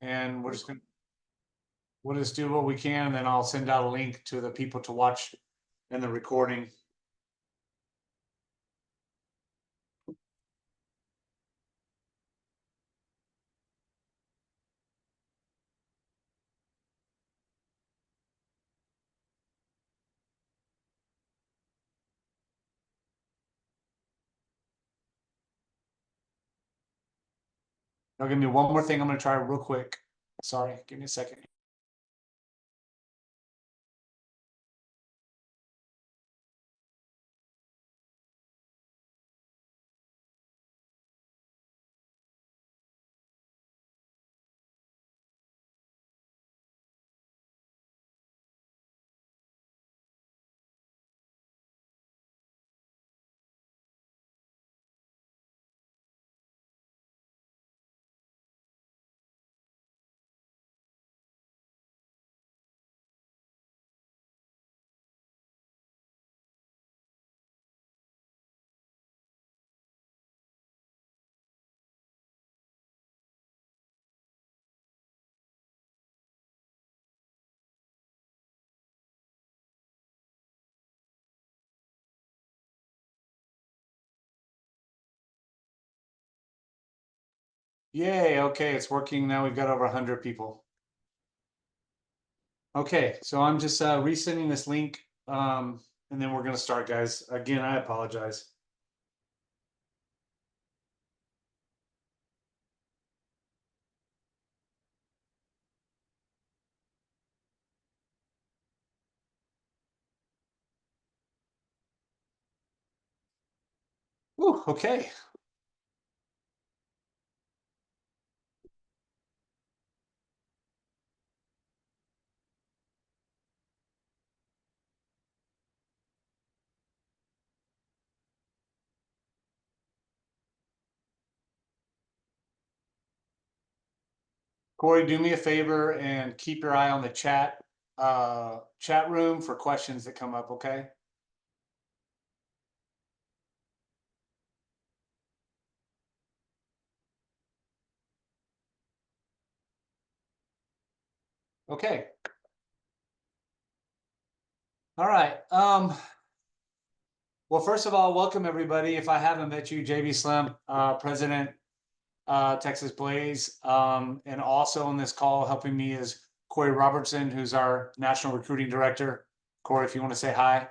and we'll just do what we can, and then I'll send out a link to the people to watch in the recording. Now, give me one more thing. I'm going to try real quick. Sorry, give me a second. Yay, okay, it's working now. We've got over 100 people. Okay, so I'm just resending this link, and then we're going to start, guys. Again, I apologize. Whew, okay. Cory, do me a favor and keep your eye on the chat room for questions that come up, okay? Okay. All right. Well, first of all, welcome everybody. If I haven't met you, JB Slimp, President, Texas Blaze, and also on this call helping me is Cory Robertson, who's our National Recruiting Director. Cory, if you want to say hi.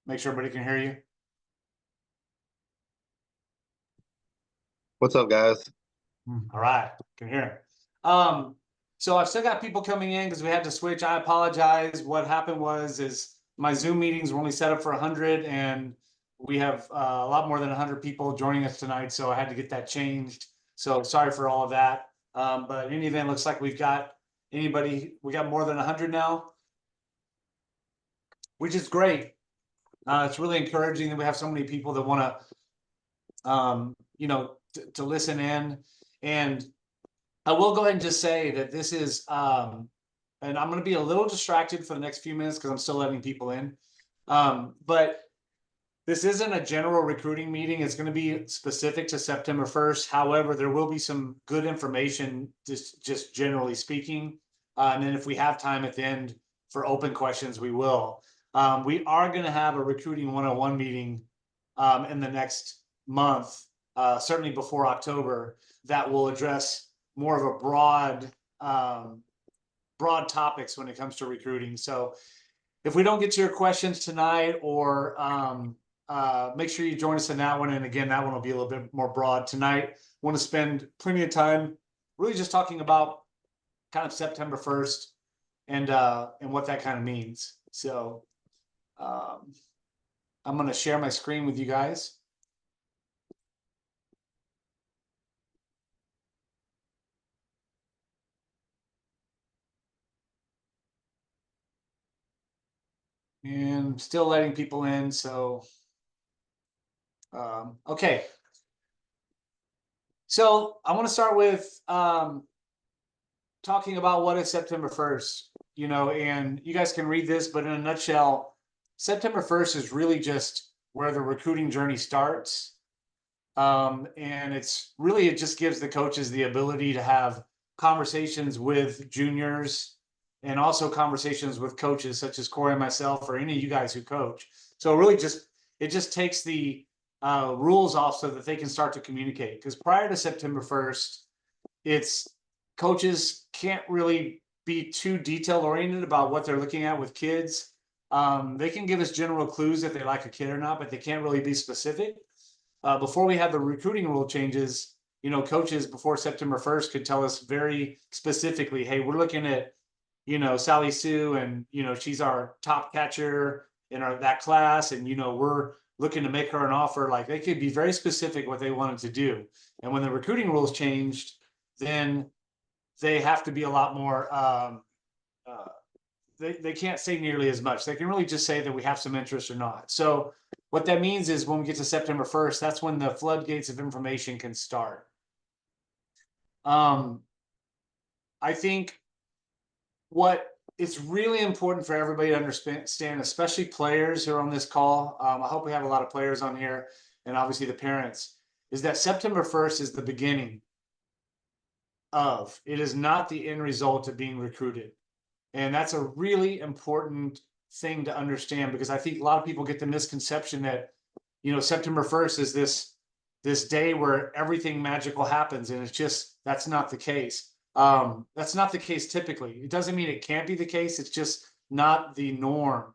Make sure everybody can hear you. What's up, guys? All right, can hear him. So I've still got people coming in because we had to switch. I apologize. What happened is my Zoom meetings were only set up for 100, and we have a lot more than 100 people joining us tonight, so I had to get that changed. So sorry for all of that. But in any event, looks like we got more than 100 now, which is great. It's really encouraging that we have so many people that want to, to listen in. And I will go ahead and just say that this is, and I'm going to be a little distracted for the next few minutes because I'm still letting people in. But this isn't a general recruiting meeting. It's going to be specific to September 1st. However, there will be some good information, just generally speaking. And then if we have time at the end for open questions, we will. We are going to have a recruiting 101 meeting in the next month, certainly before October, that will address more of a broad topics when it comes to recruiting. So if we don't get to your questions tonight, or make sure you join us in that one. And again, that one will be a little bit more broad tonight. Want to spend plenty of time really just talking about kind of September 1st and what that kind of means. So I'm going to share my screen with you guys. And still letting people in, so okay. So I want to start with talking about what is September 1st, and you guys can read this, but in a nutshell, September 1st is really just where the recruiting journey starts. And it just gives the coaches the ability to have conversations with juniors and also conversations with coaches such as Cory and myself, or any of you guys who coach. So it just takes the rules off so that they can start to communicate. Because prior to September 1st, it's coaches can't really be too detail oriented about what they're looking at with kids. They can give us general clues if they like a kid or not, but they can't really be specific. Before we had the recruiting rule changes, coaches before September 1st could tell us very specifically, hey, we're looking at, Sally Sue, and, she's our top catcher in that class. And, we're looking to make her an offer. Like, they could be very specific what they wanted to do. And when the recruiting rules changed, then they have to be a lot more, they can't say nearly as much. They can really just say that we have some interest or not. So what that means is when we get to September 1st, that's when the floodgates of information can start. I think what it's really important for everybody to understand, especially players who are on this call, I hope we have a lot of players on here, and obviously the parents, is that September 1st is the beginning of, it is not the end result of being recruited. And that's a really important thing to understand, because I think a lot of people get the misconception that, September 1st is this day where everything magical happens. And it's just, that's not the case. That's not the case typically. It doesn't mean it can't be the case. It's just not the norm,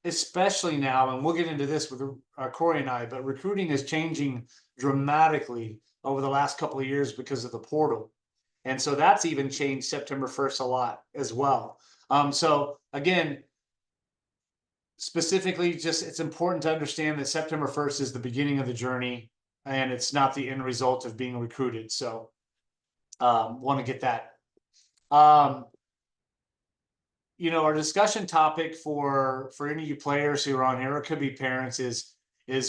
especially now. And we'll get into this with Cory and I, but recruiting is changing dramatically over the last couple of years because of the portal. And so that's even changed September 1st a lot as well. So again, specifically, just it's important to understand that September 1st is the beginning of the journey, and it's not the end result of being recruited. So want to get that. Our discussion topic for any of you players who are on here, or it could be parents, is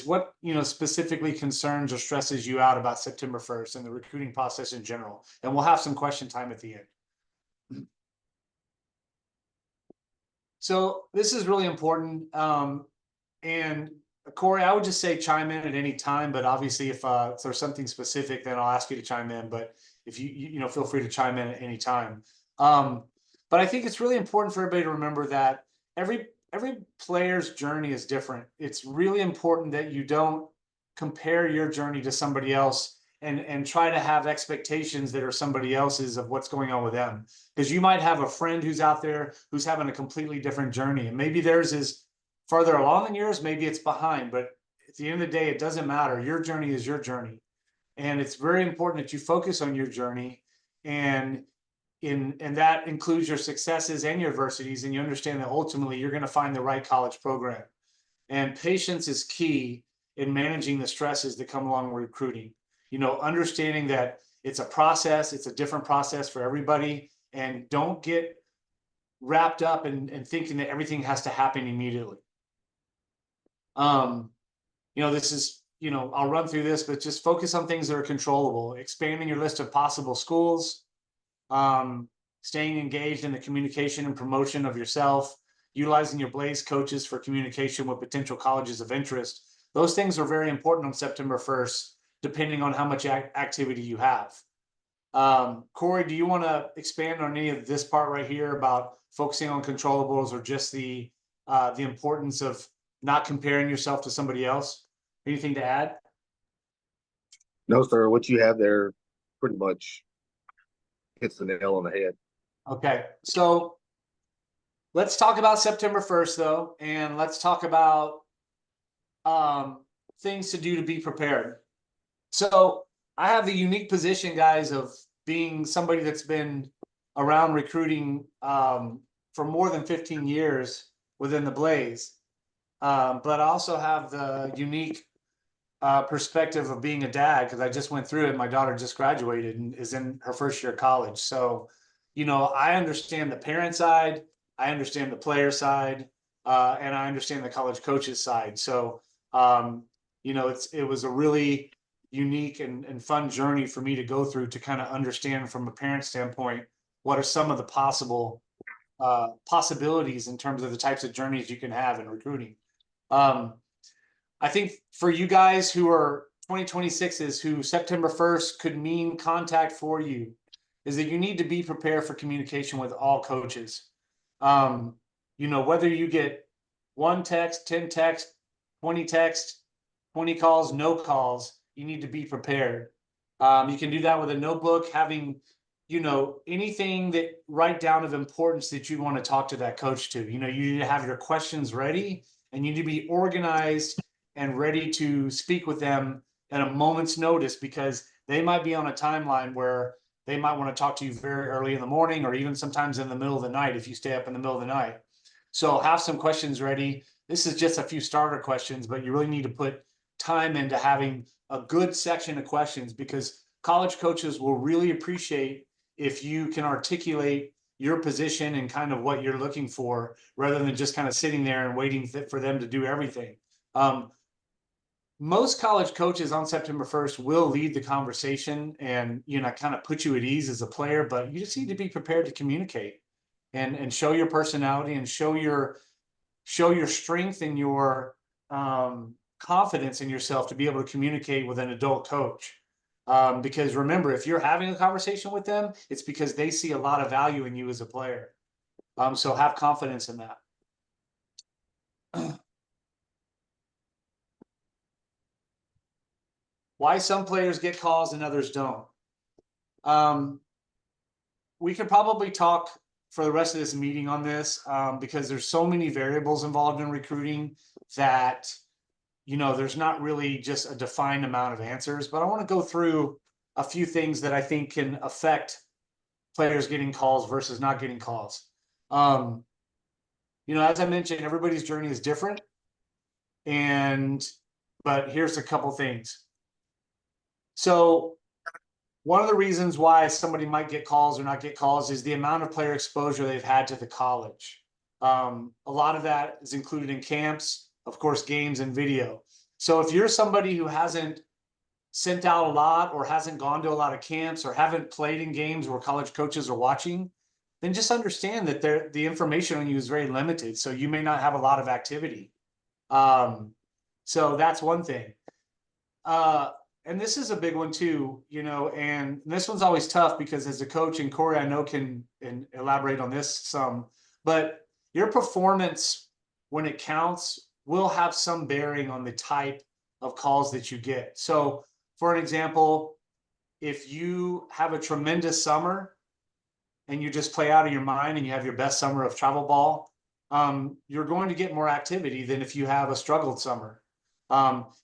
what specifically concerns or stresses you out about September 1st and the recruiting process in general. And we'll have some question time at the end. So this is really important. And Cory, I would just say chime in at any time, but obviously if there's something specific, then I'll ask you to chime in. But if you feel free to chime in at any time. But I think it's really important for everybody to remember that every player's journey is different. It's really important that you don't compare your journey to somebody else and try to have expectations that are somebody else's of what's going on with them. Because you might have a friend who's out there who's having a completely different journey, and maybe theirs is farther along than yours, maybe it's behind, but at the end of the day, it doesn't matter. Your journey is your journey. And it's very important that you focus on your journey, and that includes your successes and your adversities, and you understand that ultimately you're going to find the right college program. And patience is key in managing the stresses that come along with recruiting. Understanding that it's a process, it's a different process for everybody, and don't get wrapped up in thinking that everything has to happen immediately. This is, I'll run through this, but just focus on things that are controllable, expanding your list of possible schools, staying engaged in the communication and promotion of yourself, utilizing your Blaze coaches for communication with potential colleges of interest. Those things are very important on September 1st, depending on how much activity you have. Cory, do you want to expand on any of this part right here about focusing on controllables, or just the importance of not comparing yourself to somebody else? Anything to add? No, sir. What you have there pretty much hits the nail on the head. Okay, so let's talk about September 1st, though, and let's talk about things to do to be prepared. So I have the unique position, guys, of being somebody that's been around recruiting for more than 15 years within the Blaze. But I also have the unique perspective of being a dad, because I just went through it. My daughter just graduated and is in her first year of college. So, I understand the parent side, I understand the player side, and I understand the college coaches side. So, it was a really unique and fun journey for me to go through to kind of understand from a parent standpoint what are some of the possibilities in terms of the types of journeys you can have in recruiting. I think for you guys who are 2026s who September 1st could mean contact for you is that you need to be prepared for communication with all coaches. You know, whether you get 1 text, 10 text, 20 text, 20 calls, no calls, you need to be prepared. You can do that with a notebook, having, you know, anything that write down of importance that you want to talk to that coach to. You know, you need to have your questions ready and you need to be organized and ready to speak with them at a moment's notice, because they might be on a timeline where they might want to talk to you very early in the morning or even sometimes in the middle of the night if you stay up in the middle of the night. So have some questions ready. This is just a few starter questions, but you really need to put time into having a good section of questions, because college coaches will really appreciate if you can articulate your position and kind of what you're looking for, rather than just kind of sitting there and waiting for them to do everything. Most college coaches on September 1st will lead the conversation and, you know, kind of put you at ease as a player, but you just need to be prepared to communicate and show your personality and show your strength and your confidence in yourself to be able to communicate with an adult coach. Because remember, if you're having a conversation with them, it's because they see a lot of value in you as a player. So have confidence in that. Why some players get calls and others don't. We could probably talk for the rest of this meeting on this, because there's so many variables involved in recruiting that, you know, there's not really just a defined amount of answers. But I want to go through a few things that I think can affect players getting calls versus not getting calls. You know, as I mentioned, everybody's journey is different. But here's a couple things. So one of the reasons why somebody might get calls or not get calls is the amount of player exposure they've had to the college. A lot of that is included in camps, of course, games and video. So if you're somebody who hasn't sent out a lot or hasn't gone to a lot of camps or haven't played in games where college coaches are watching, then just understand that the information on you is very limited. So you may not have a lot of activity. So that's one thing. And this is a big one too, you know, and this one's always tough because as a coach, and Cory, I know can elaborate on this some, but your performance when it counts will have some bearing on the type of calls that you get. So for an example, if you have a tremendous summer and you just play out of your mind and you have your best summer of travel ball, you're going to get more activity than if you have a struggled summer.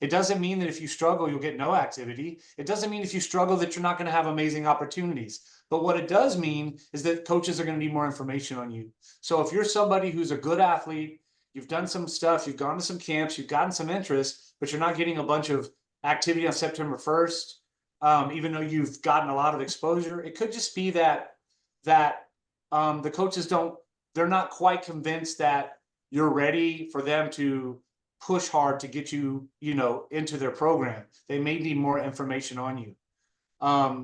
It doesn't mean that if you struggle, you'll get no activity. It doesn't mean if you struggle that you're not going to have amazing opportunities. But what it does mean is that coaches are going to need more information on you. So if you're somebody who's a good athlete, you've done some stuff, you've gone to some camps, you've gotten some interest, but you're not getting a bunch of activity on September 1st, even though you've gotten a lot of exposure, it could just be that the coaches they're not quite convinced that you're ready for them to push hard to get you, you know, into their program. They may need more information on you.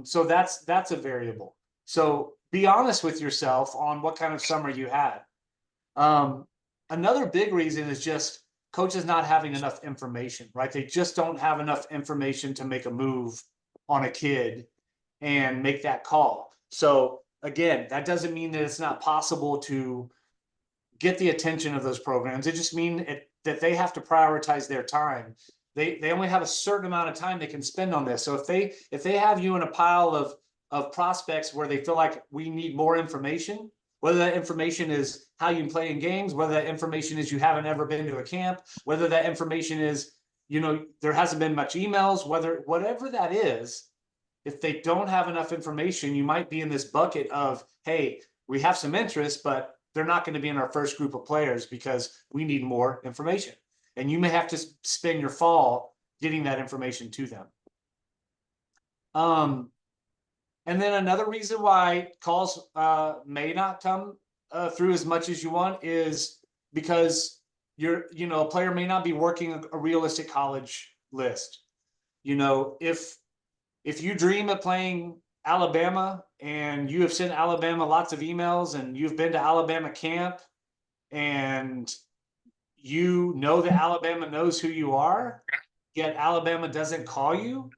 So that's a variable. So be honest with yourself on what kind of summer you had. Another big reason is just coaches not having enough information, right? They just don't have enough information to make a move on a kid and make that call. So again, that doesn't mean that it's not possible to get the attention of those programs. It just means that they have to prioritize their time. They only have a certain amount of time they can spend on this. So if they have you in a pile of prospects where they feel like we need more information, whether that information is how you can play in games, whether that information is you haven't ever been to a camp, whether that information is, you know, there hasn't been much emails, whatever that is, if they don't have enough information, you might be in this bucket of, hey, we have some interest, but they're not going to be in our first group of players because we need more information. And you may have to spend your fall getting that information to them. And then another reason why calls may not come through as much as you want is because a player may not be working a realistic college list. You know, if you dream of playing Alabama and you have sent Alabama lots of emails and you've been to Alabama camp and you know that Alabama knows who you are, yet Alabama doesn't call you.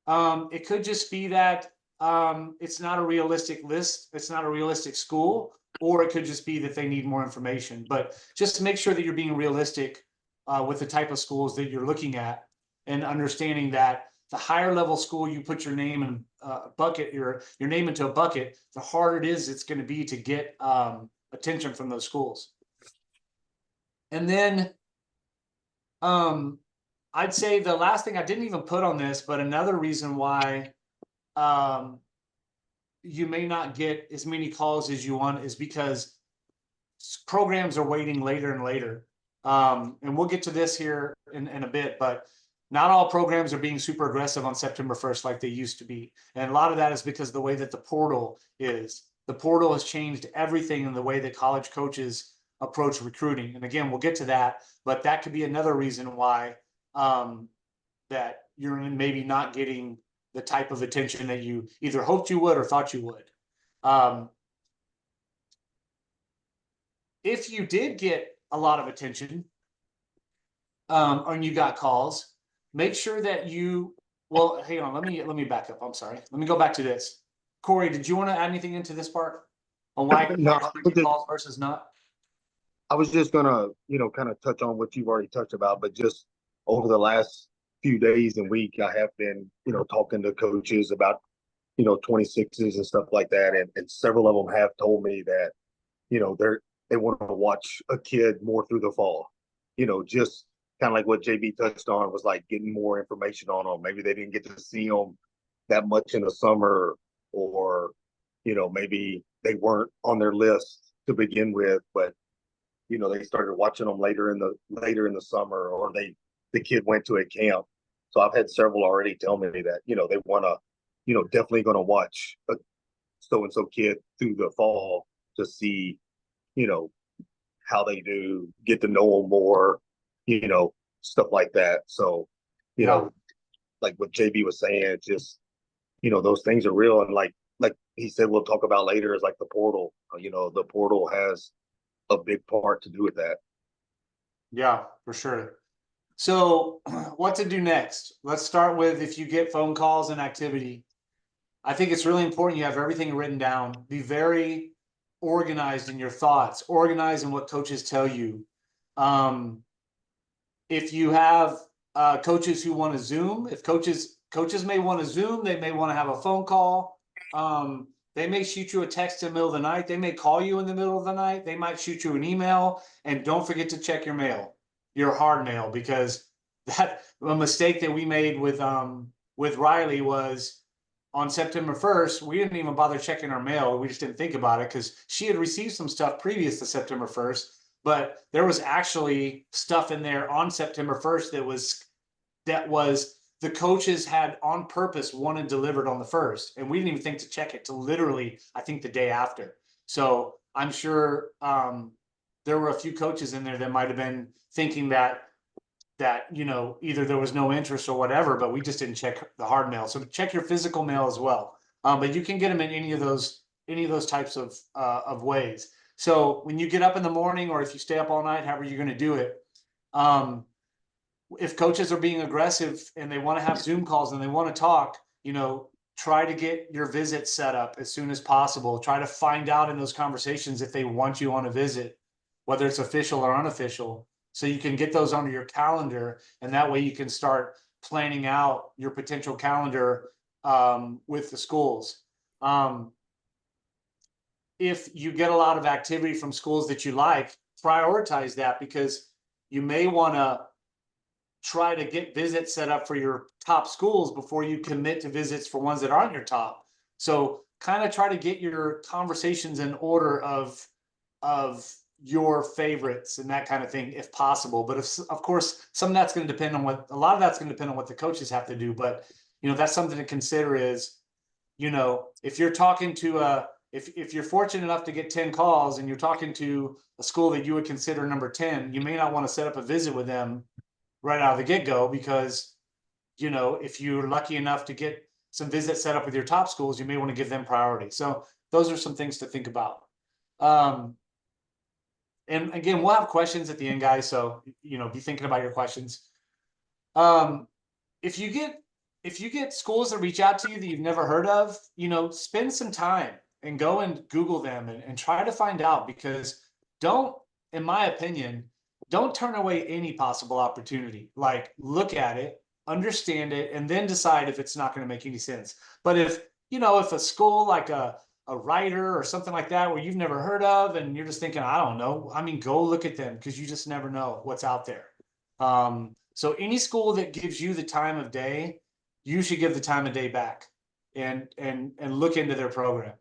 It could just be that it's not a realistic list, it's not a realistic school, or it could just be that they need more information. But just make sure that you're being realistic with the type of schools that you're looking at, and understanding that the higher level school you put your name in a bucket, your name into a bucket, the harder it is it's going to be to get attention from those schools. And then I'd say the last thing I didn't even put on this, but another reason why you may not get as many calls as you want is because programs are waiting later and later. And we'll get to this here in a bit, but not all programs are being super aggressive on September 1st like they used to be. And a lot of that is because of the way that the portal is. The portal has changed everything in the way that college coaches approach recruiting. And again, we'll get to that, but that could be another reason why that you're maybe not getting the type of attention that you either hoped you would or thought you would. If you did get a lot of attention and you got calls, make sure that you, well, hang on, let me back up. I'm sorry. Let me go back to this. Cory, did you want to add anything into this part on why No, calls versus not? I was just gonna, kind of touch on what you've already touched about, but just over the last few days and week, I have been, talking to coaches about, 26s and stuff like that. And several of them have told me that, they want to watch a kid more through the fall, just kind of like what JB touched on was like getting more information on them. Maybe they didn't get to see them that much in the summer, or, maybe they weren't on their list to begin with, but they started watching them later in the summer, or the kid went to a camp. So I've had several already tell me that, they want to, definitely going to watch a so-and-so kid through the fall to see, how they do, get to know them more, stuff like that. So, like what JB was saying, just, those things are real. And like he said, we'll talk about later is like the portal, the portal has a big part to do with that. Yeah, for sure. So what to do next? Let's start with, if you get phone calls and activity, I think it's really important you have everything written down. Be very organized in your thoughts, organized in what coaches tell you. If you have coaches who want to Zoom, if coaches may want to Zoom, they may want to have a phone call. They may shoot you a text in the middle of the night. They may call you in the middle of the night. They might shoot you an email. And don't forget to check your mail, your hard mail, because that a mistake that we made with Riley was on September 1st, we didn't even bother checking our mail. We just didn't think about it because she had received some stuff previous to September 1st, but there was actually stuff in there on September 1st that was the coaches had on purpose wanted delivered on the 1st. And we didn't even think to check it till literally, I think, the day after. So I'm sure there were a few coaches in there that might have been thinking that either there was no interest or whatever, but we just didn't check the hard mail. So check your physical mail as well. But you can get them in any of those types of ways. So when you get up in the morning, or if you stay up all night, however you're going to do it, if coaches are being aggressive and they want to have Zoom calls and they want to talk, try to get your visit set up as soon as possible. Try to find out in those conversations if they want you on a visit, whether it's official or unofficial, so you can get those onto your calendar. And that way you can start planning out your potential calendar with the schools. If you get a lot of activity from schools that you like, prioritize that, because you may want to try to get visits set up for your top schools before you commit to visits for ones that aren't your top. So kind of try to get your conversations in order of your favorites and that kind of thing, if possible. But of course, some of that's going to depend on a lot of that's going to depend on what the coaches have to do. But, that's something to consider is, if you're talking to if you're fortunate enough to get 10 calls and you're talking to a school that you would consider number 10, you may not want to set up a visit with them right out of the get-go, because if you're lucky enough to get some visits set up with your top schools, you may want to give them priority. So those are some things to think about. And again, we'll have questions at the end, guys, so be thinking about your questions. If you get schools that reach out to you that you've never heard of, spend some time and go and Google them and try to find out, because don't, in my opinion, don't turn away any possible opportunity. Like, look at it, understand it, and then decide if it's not going to make any sense. But if a school like a writer or something like that where you've never heard of and you're just thinking, I don't know, I mean, go look at them, because you just never know what's out there. So any school that gives you the time of day, you should give the time of day back and look into their program.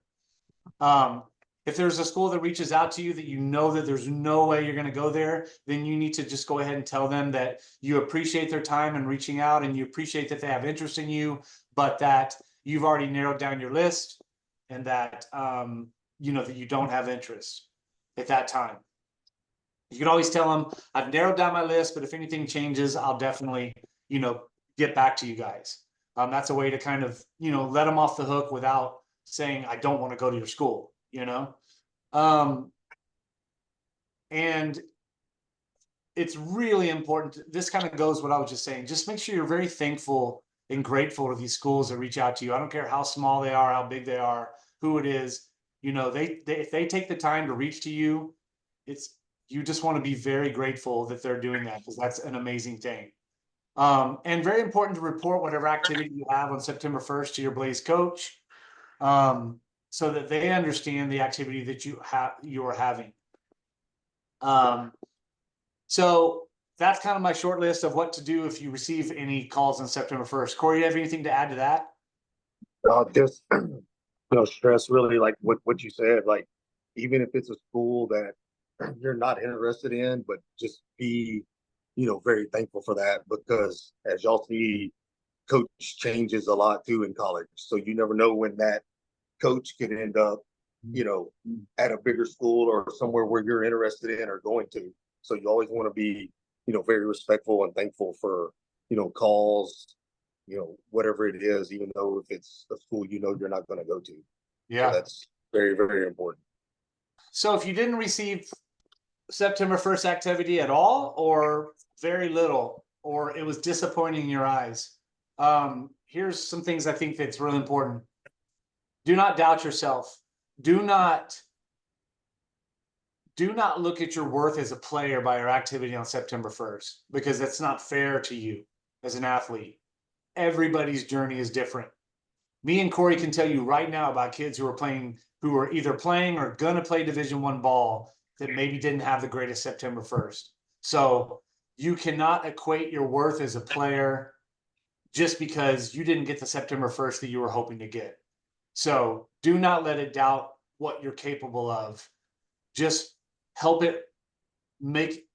If there's a school that reaches out to you that you know that there's no way you're going to go there, then you need to just go ahead and tell them that you appreciate their time and reaching out, and you appreciate that they have interest in you, but that you've already narrowed down your list, and that that you don't have interest at that time. You can always tell them, I've narrowed down my list, but if anything changes, I'll definitely get back to you guys. That's a way to kind of let them off the hook without saying, I don't want to go to your school. And it's really important. This kind of goes what I was just saying. Just make sure you're very thankful and grateful to these schools that reach out to you. I don't care how small they are, how big they are, who it is. If they take the time to reach to you, you just want to be very grateful that they're doing that, because that's an amazing thing. And very important to report whatever activity you have on September 1st to your Blaze coach, so that they understand the activity that you are having. So that's kind of my short list of what to do if you receive any calls on September 1st. Cory, you have anything to add to that? Just stress really like what you said. Like, even if it's a school that you're not interested in, but just be very thankful for that, because as y'all see, coach changes a lot too in college, so you never know when that coach can end up at a bigger school or somewhere where you're interested in or going to. So you always want to be very respectful and thankful for calls, whatever it is, even though if it's a school you're not going to go to. Yeah. So that's very, very important. So if you didn't receive September 1st activity at all, or very little, or it was disappointing in your eyes, here's some things I think that's really important. Do not doubt yourself. Do not look at your worth as a player by your activity on September 1st, because that's not fair to you as an athlete. Everybody's journey is different. Me and Cory can tell you right now about kids who are either playing or gonna play Division I ball that maybe didn't have the greatest September 1st. So you cannot equate your worth as a player just because you didn't get the September 1st that you were hoping to get. So do not let it doubt what you're capable of. Just help it make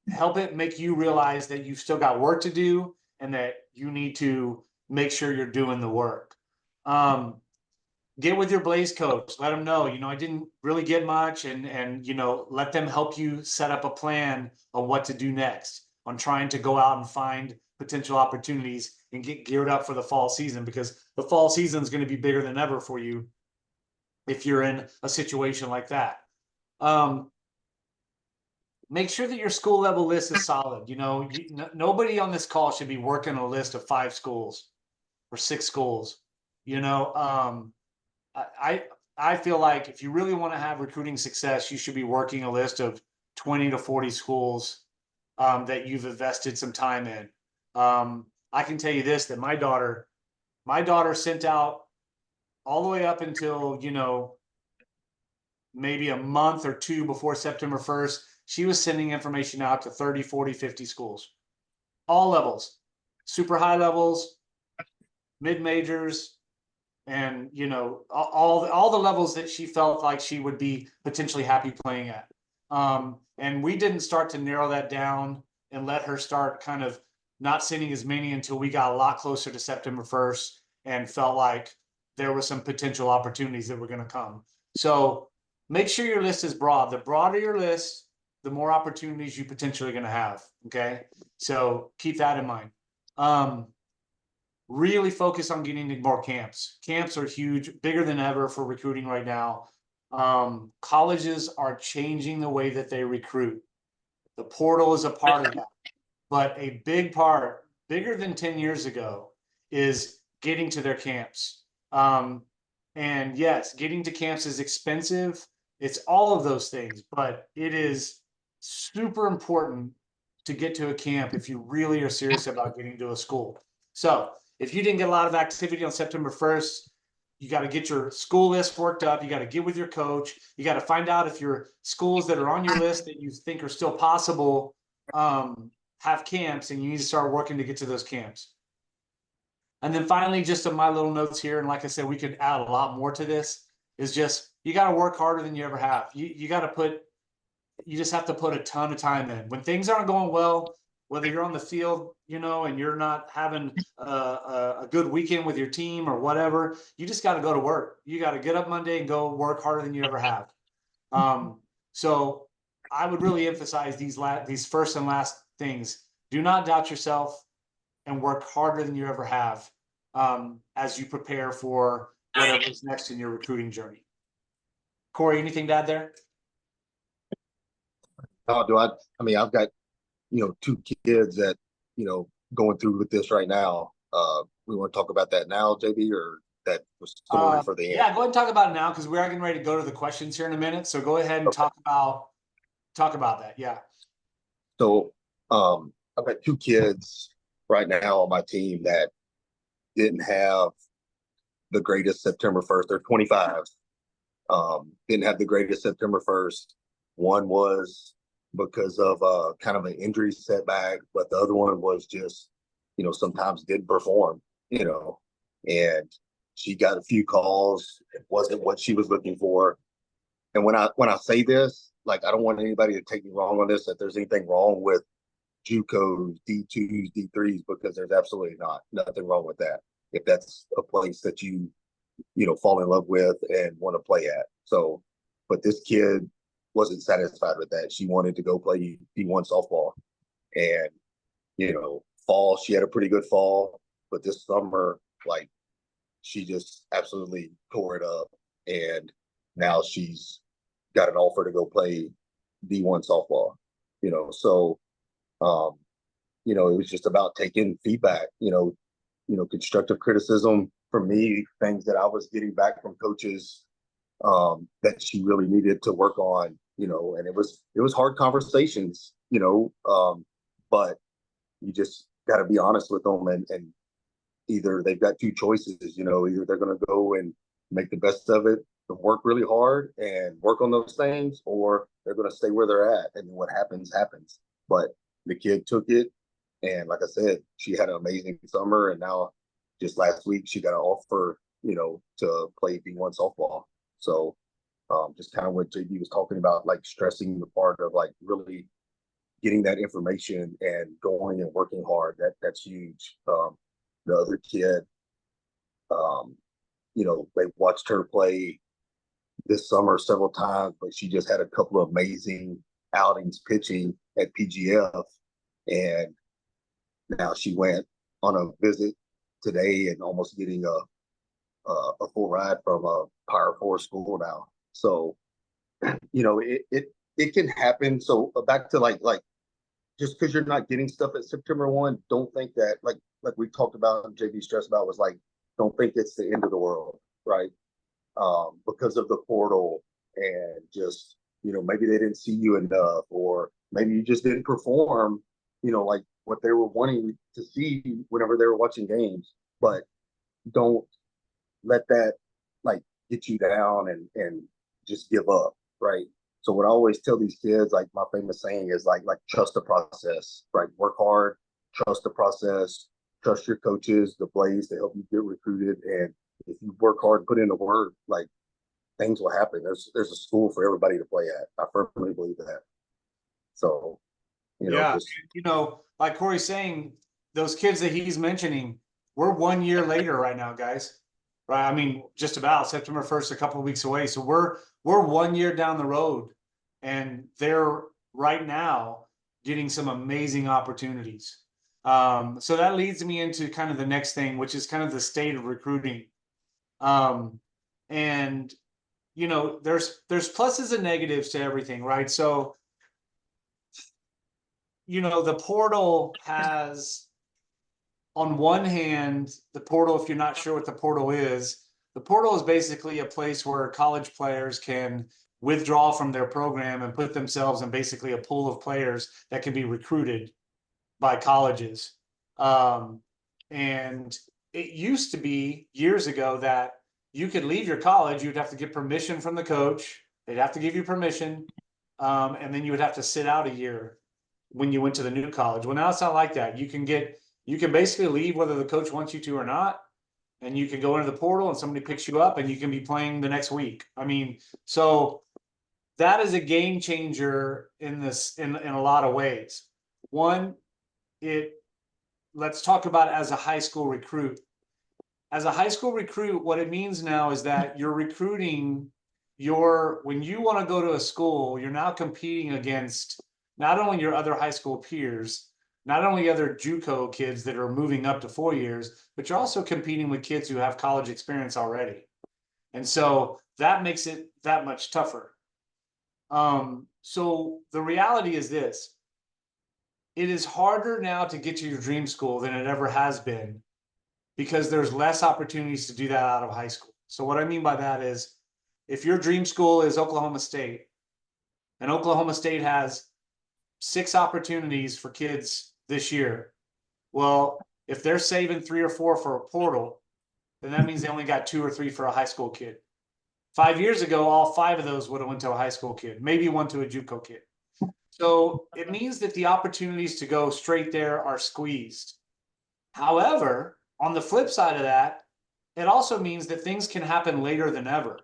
you realize that you've still got work to do, and that you need to make sure you're doing the work. Get with your Blaze coach, let them know, I didn't really get much, and let them help you set up a plan on what to do next, on trying to go out and find potential opportunities and get geared up for the fall season, because the fall season is going to be bigger than ever for you if you're in a situation like that. Make sure that your school level list is solid. Nobody on this call should be working a list of 5 schools or 6 schools. I feel like if you really want to have recruiting success, you should be working a list of 20 to 40 schools that you've invested some time in. I can tell you this, that my daughter sent out all the way up until, maybe a month or 2 before September 1st, she was sending information out to 30, 40, 50 schools, all levels, super high levels, mid majors, and all the levels that she felt like she would be potentially happy playing at. And we didn't start to narrow that down and let her start kind of not sending as many until we got a lot closer to September 1st and felt like there were some potential opportunities that were going to come. So make sure your list is broad. The broader your list, the more opportunities you potentially are going to have. Okay. So keep that in mind. Really focus on getting to more camps. Camps are huge, bigger than ever for recruiting right now. Colleges are changing the way that they recruit. The portal is a part of that, but a big part bigger than 10 years ago is getting to their camps. And yes, getting to camps is expensive. It's all of those things, but it is super important to get to a camp if you really are serious about getting to a school. So if you didn't get a lot of activity on September 1st, you got to get your school list worked up. You got to get with your coach. You got to find out if your schools that are on your list that you think are still possible have camps, and you need to start working to get to those camps. And then finally, just on my little notes here, and like I said, we could add a lot more to this, is just you got to work harder than you ever have. You got to put, you just have to put a ton of time in. When things aren't going well, whether you're on the field, you know, and you're not having a good weekend with your team or whatever, you just got to go to work. You got to get up Monday and go work harder than you ever have. So I would really emphasize these first and last things. Do not doubt yourself and work harder than you ever have as you prepare for whatever's next in your recruiting journey. Cory, anything to add there? I mean, I've got, two kids that, going through with this right now. We want to talk about that now, JB, or that was story for the end? Yeah, go ahead and talk about it now, because we are getting ready to go to the questions here in a minute. So go ahead and talk about that. Yeah. So I've got two kids right now on my team that didn't have the greatest September 1st. They're 25. Didn't have the greatest September 1st. One was because of kind of an injury setback, but the other one was just, sometimes didn't perform, and she got a few calls. It wasn't what she was looking for. And when I say this, like, I don't want anybody to take me wrong on this, that there's anything wrong with JUCOs, D2s, D3s, because there's absolutely nothing wrong with that. If that's a place that you fall in love with and want to play at. So, but this kid wasn't satisfied with that. She wanted to go play D1 softball. And, fall, she had a pretty good fall, but this summer, like, she just absolutely tore it up. And now she's got an offer to go play D1 softball, so it was just about taking feedback, constructive criticism from me, things that I was getting back from coaches that she really needed to work on, and it was hard conversations, but you just got to be honest with them, and either they've got two choices, either they're going to go and make the best of it, work really hard and work on those things, or they're going to stay where they're at, and what happens. But the kid took it, and like I said, she had an amazing summer, and now just last week she got an offer, to play D1 softball. So just kind of what JB was talking about, like stressing the part of like really getting that information and going and working hard. That's huge. The other kid, they watched her play this summer several times, but she just had a couple of amazing outings pitching at PGF, and now she went on a visit today and almost getting a full ride from a Power 4 school now. So, it can happen. So back to like just because you're not getting stuff at September 1, don't think that like we talked about and JB stressed about was like, don't think it's the end of the world, right? Because of the portal and just, maybe they didn't see you enough, or maybe you just didn't perform, like what they were wanting to see whenever they were watching games. But don't let that like get you down and just give up, right? So what I always tell these kids, like my famous saying is like trust the process, right? Work hard, trust the process, trust your coaches, the Blaze, to help you get recruited. And if you work hard, put in the work, like things will happen. There's a school for everybody to play at. I firmly believe that. So, Yeah, just like Cory's saying, those kids that he's mentioning, we're 1 year later right now, guys. Right? I mean, just about September 1st, a couple of weeks away. So we're 1 year down the road, and they're right now getting some amazing opportunities. So that leads me into kind of the next thing, which is kind of the state of recruiting. And there's pluses and negatives to everything, right? So the portal has on one hand, the portal, if you're not sure what the portal is basically a place where college players can withdraw from their program and put themselves in basically a pool of players that can be recruited by colleges. And it used to be years ago that you could leave your college, you'd have to get permission from the coach. They'd have to give you permission. And then you would have to sit out a year when you went to the new college. Well, now it's not like that. You can basically leave whether the coach wants you to or not. And you can go into the portal and somebody picks you up and you can be playing the next week. I mean, so that is a game changer in this, in a lot of ways. One, let's talk about it as a high school recruit. As a high school recruit, what it means now is that you're recruiting when you want to go to a school, you're now competing against not only your other high school peers, not only other JUCO kids that are moving up to 4 years, but you're also competing with kids who have college experience already. And so that makes it that much tougher. So the reality is this: it is harder now to get to your dream school than it ever has been, because there's less opportunities to do that out of high school. So what I mean by that is, if your dream school is Oklahoma State, and Oklahoma State has 6 opportunities for kids this year, well, if they're saving 3 or 4 for a portal, then that means they only got 2 or 3 for a high school kid. 5 years ago, all 5 of those would have went to a high school kid, maybe 1 to a JUCO kid. So it means that the opportunities to go straight there are squeezed. However, on the flip side of that, it also means that things can happen later than ever.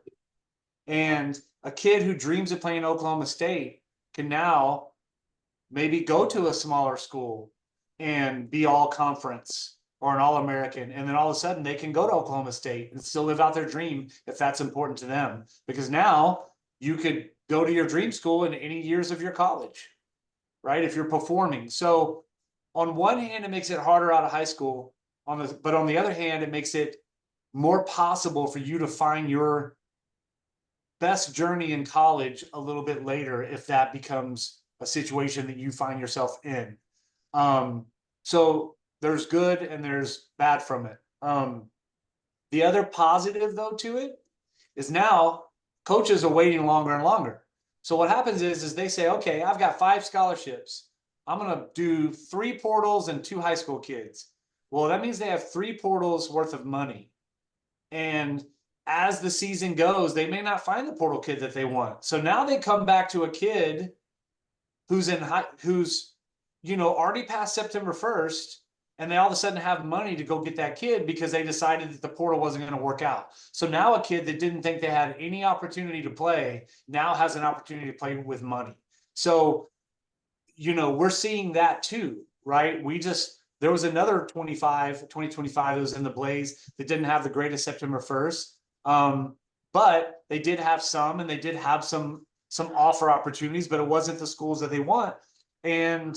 And a kid who dreams of playing Oklahoma State can now maybe go to a smaller school and be all conference or an all-American. And then all of a sudden they can go to Oklahoma State and still live out their dream if that's important to them. Because now you could go to your dream school in any years of your college, right? If you're performing. So on one hand, it makes it harder out of high school. But on the other hand, it makes it more possible for you to find your best journey in college a little bit later, if that becomes a situation that you find yourself in. So there's good and there's bad from it. The other positive though to it is now coaches are waiting longer and longer. So what happens is they say, okay, I've got 5 scholarships. I'm going to do 3 portals and 2 high school kids. Well, that means they have 3 portals worth of money. And as the season goes, they may not find the portal kid that they want. So now they come back to a kid who's already past September 1st, and they all of a sudden have money to go get that kid because they decided that the portal wasn't going to work out. So now a kid that didn't think they had any opportunity to play now has an opportunity to play with money. So, we're seeing that too, right? There was another 2025 that was in the Blaze that didn't have the greatest September 1st. But they did have some, and they did have some offer opportunities, but it wasn't the schools that they want. And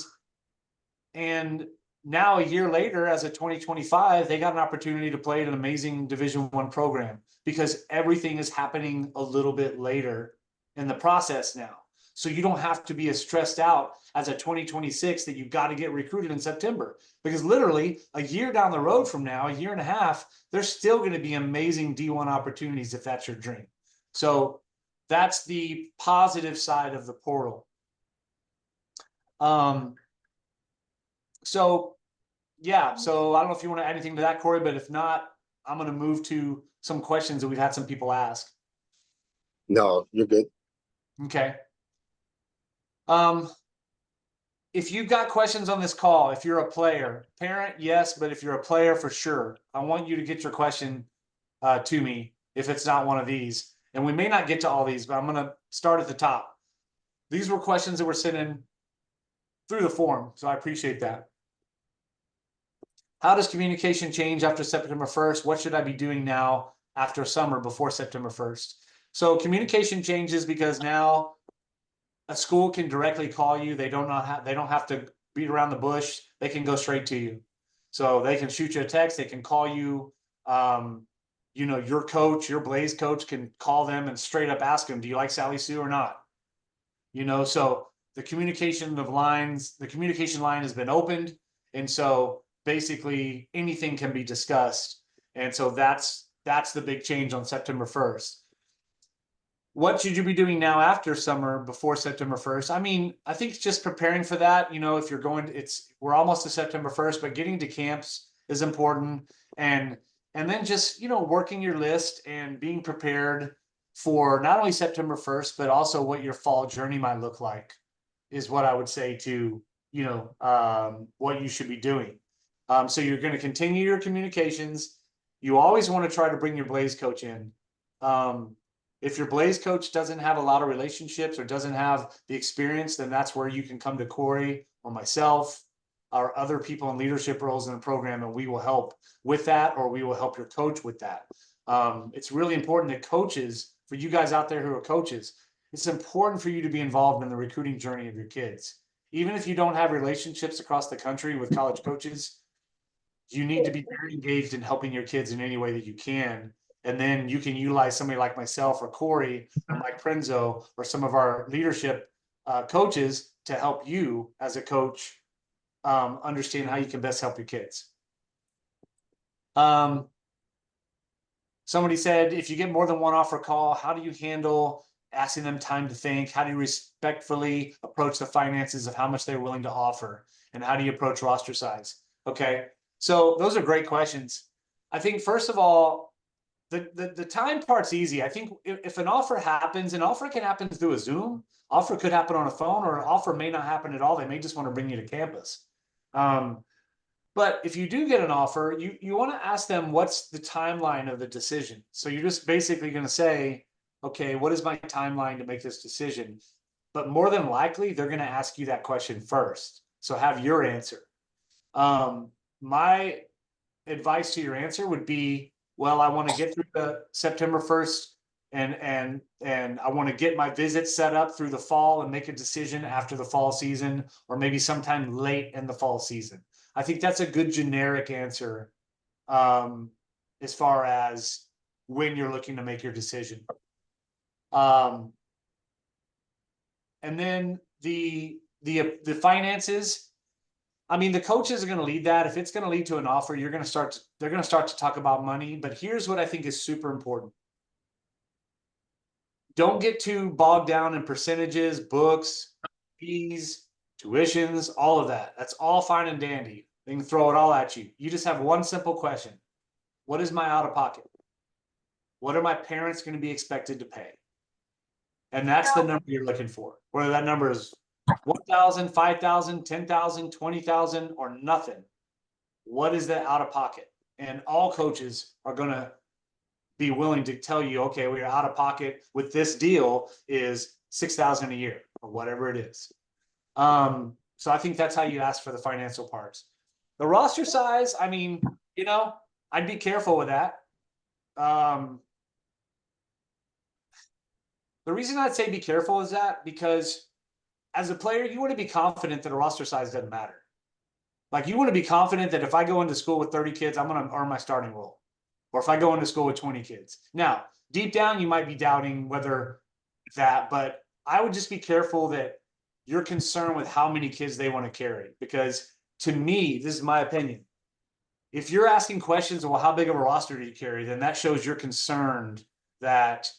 now a year later, as a 2025, they got an opportunity to play at an amazing Division I program, because everything is happening a little bit later in the process now. So you don't have to be as stressed out as a 2026 that you've got to get recruited in September, because literally a year down the road from now, a year and a half, there's still going to be amazing D1 opportunities if that's your dream. So that's the positive side of the portal. So I don't know if you want to add anything to that, Cory, but if not, I'm going to move to some questions that we've had some people ask. No, you're good. Okay. If you've got questions on this call, if you're a player, parent, yes, but if you're a player, for sure, I want you to get your question to me if it's not one of these. And we may not get to all these, but I'm going to start at the top. These were questions that were sent in through the form, so I appreciate that. How does communication change after September 1st? What should I be doing now after summer before September 1st? So communication changes because now a school can directly call you. They don't have to beat around the bush. They can go straight to you. So they can shoot you a text. They can call you. Your coach, your Blaze coach, can call them and straight up ask them, do you like Sally Sue or not? So the communication line has been opened. And so basically anything can be discussed. And so that's the big change on September 1st. What should you be doing now after summer before September 1st? I mean, I think it's just preparing for that. You know, if you're going to, we're almost to September 1st, but getting to camps is important. And then just, you know, working your list and being prepared for not only September 1st, but also what your fall journey might look like is what I would say to, you know, what you should be doing. So you're going to continue your communications. You always want to try to bring your Blaze coach in. If your Blaze coach doesn't have a lot of relationships or doesn't have the experience, then that's where you can come to Cory or myself or other people in leadership roles in the program, and we will help with that, or we will help your coach with that. It's really important that coaches, for you guys out there who are coaches, it's important for you to be involved in the recruiting journey of your kids. Even if you don't have relationships across the country with college coaches, you need to be very engaged in helping your kids in any way that you can. And then you can utilize somebody like myself or Cory or Mike Prenzo or some of our leadership coaches to help you as a coach understand how you can best help your kids. Somebody said, if you get more than one offer call, how do you handle asking them time to think? How do you respectfully approach the finances of how much they're willing to offer? And how do you approach roster size? Okay, so those are great questions. I think, first of all, the time part's easy. I think if an offer happens, an offer can happen through a Zoom, offer could happen on a phone, or an offer may not happen at all. They may just want to bring you to campus. But if you do get an offer, you want to ask them, what's the timeline of the decision? So you're just basically going to say, okay, what is my timeline to make this decision? But more than likely, they're going to ask you that question first. So have your answer. My advice to your answer would be, well, I want to get through the September 1st and I want to get my visits set up through the fall and make a decision after the fall season, or maybe sometime late in the fall season. I think that's a good generic answer as far as when you're looking to make your decision. And then the finances, I mean, the coaches are going to lead that. If it's going to lead to an offer, they're going to start to talk about money. But here's what I think is super important. Don't get too bogged down in percentages, books, fees, tuitions, all of that. That's all fine and dandy. They can throw it all at you. You just have one simple question. What is my out-of-pocket? What are my parents going to be expected to pay? And that's the number you're looking for. Whether that number is 1,000, 5,000, 10,000, 20,000, or nothing. What is that out of pocket? And all coaches are going to be willing to tell you, okay, we're out of pocket with this deal is 6,000 a year or whatever it is. So I think that's how you ask for the financial parts. The roster size, I mean, you know, I'd be careful with that. The reason I'd say be careful is that because as a player, you want to be confident that a roster size doesn't matter. Like, you want to be confident that if I go into school with 30 kids, I'm going to earn my starting role. Or if I go into school with 20 kids. Now, deep down, you might be doubting whether that, but I would just be careful that you're concerned with how many kids they want to carry. Because to me, this is my opinion. If you're asking questions, well, how big of a roster do you carry? Then that shows you're concerned that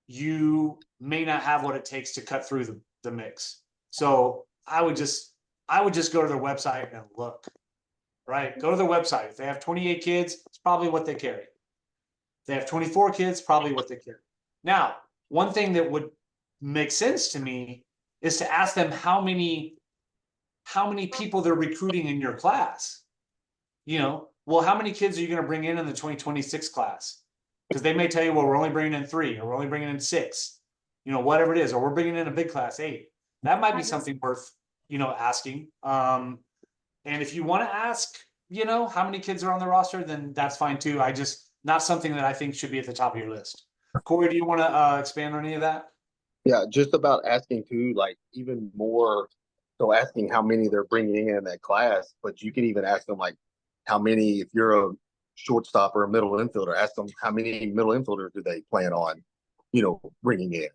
you may not have what it takes to cut through the mix. So I would just go to their website and look, right? Go to their website. If they have 28 kids, it's probably what they carry. If they have 24 kids, probably what they carry. Now, one thing that would make sense to me is to ask them how many people they're recruiting in your class. You know, well, how many kids are you going to bring in the 2026 class? Because they may tell you, well, we're only bringing in 3, or we're only bringing in 6, you know, whatever it is, or we're bringing in a big class 8. That might be something worth, you know, asking. And if you want to ask, you know, how many kids are on the roster, then that's fine too. Not something that I think should be at the top of your list. Cory, do you want to expand on any of that? Yeah, just about asking too, like even more. So asking how many they're bringing in that class, but you can even ask them like how many, if you're a shortstop or a middle infielder, ask them how many middle infielders do they plan on, you know, bringing in.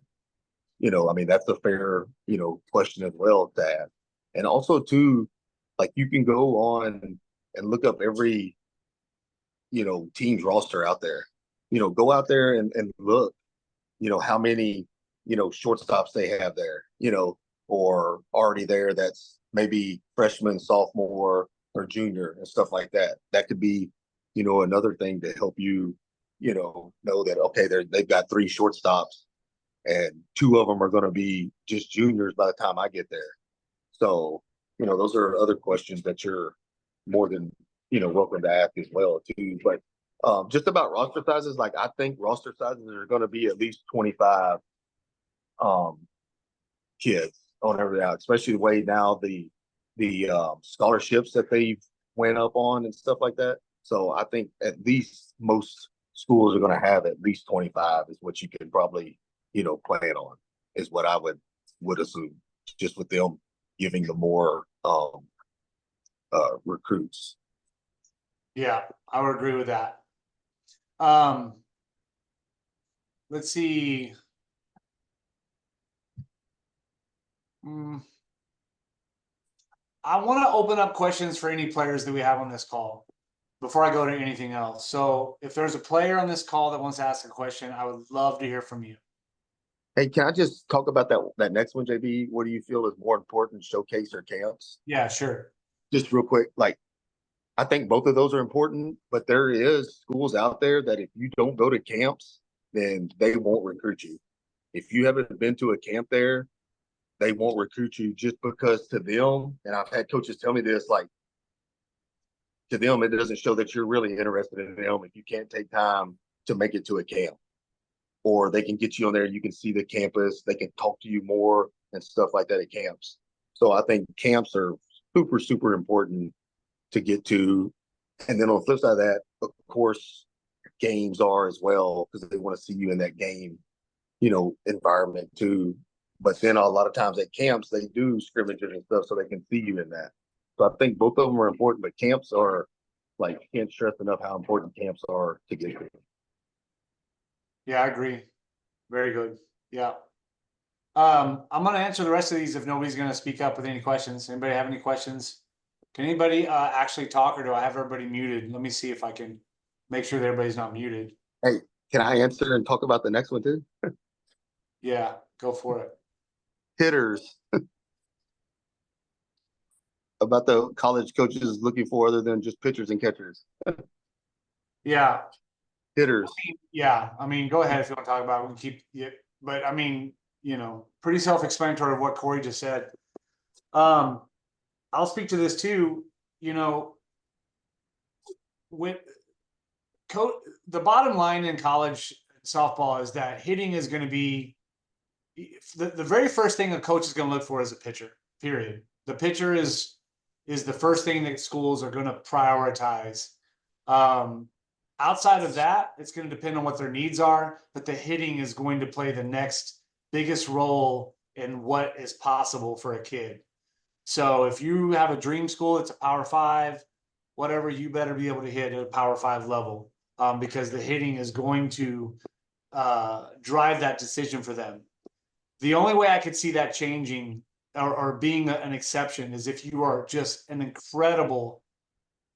You know, I mean, that's a fair, you know, question as well to ask. And also too, like you can go on and look up every, team's roster out there. Go out there and look, how many, shortstops they have there, or already there that's maybe freshman, sophomore, or junior and stuff like that. That could be, another thing to help you, know that, okay, they've got 3 shortstops and 2 of them are going to be just juniors by the time I get there. So, those are other questions that you're more than, welcome to ask as well too. But just about roster sizes, like I think roster sizes are going to be at least 25 kids on every out, especially the way now the scholarships that they've went up on and stuff like that. So I think at least most schools are going to have at least 25 is what you can probably, plan on, is what I would assume, just with them giving the more recruits. Yeah, I would agree with that. Let's see. I want to open up questions for any players that we have on this call before I go to anything else. So if there's a player on this call that wants to ask a question, I would love to hear from you. Hey, can I just talk about that next one, JB? What do you feel is more important, showcase or camps? Yeah, sure. Just real quick, like I think both of those are important, but there is schools out there that if you don't go to camps, then they won't recruit you. If you haven't been to a camp there, they won't recruit you just because to them, and I've had coaches tell me this, like to them, it doesn't show that you're really interested in them if you can't take time to make it to a camp. Or they can get you on there, you can see the campus, they can talk to you more and stuff like that at camps. So I think camps are super, super important to get to. And then on the flip side of that, of course, games are as well, because they want to see you in that game, environment too. But then a lot of times at camps, they do scrimmages and stuff so they can see you in that. So I think both of them are important, but camps are, like, can't stress enough how important camps are to get to. Yeah, I agree. Very good. Yeah. I'm going to answer the rest of these if nobody's going to speak up with any questions. Anybody have any questions? Can anybody actually talk, or do I have everybody muted? Let me see if I can make sure that everybody's not muted. Hey, can I answer and talk about the next one too? Yeah, go for it. Hitters. About the college coaches looking for other than just pitchers and catchers. Yeah. Hitters. Yeah. I mean, go ahead if you want to talk about it. We can keep it, but I mean, pretty self-explanatory of what Cory just said. I'll speak to this too. With the bottom line in college softball is that hitting is going to be the very first thing a coach is going to look for is a pitcher, period. The pitcher is the first thing that schools are going to prioritize. Outside of that, it's going to depend on what their needs are, but the hitting is going to play the next biggest role in what is possible for a kid. So if you have a dream school, it's a Power 5, whatever, you better be able to hit at a Power 5 level, because the hitting is going to drive that decision for them. The only way I could see that changing or being an exception is if you are just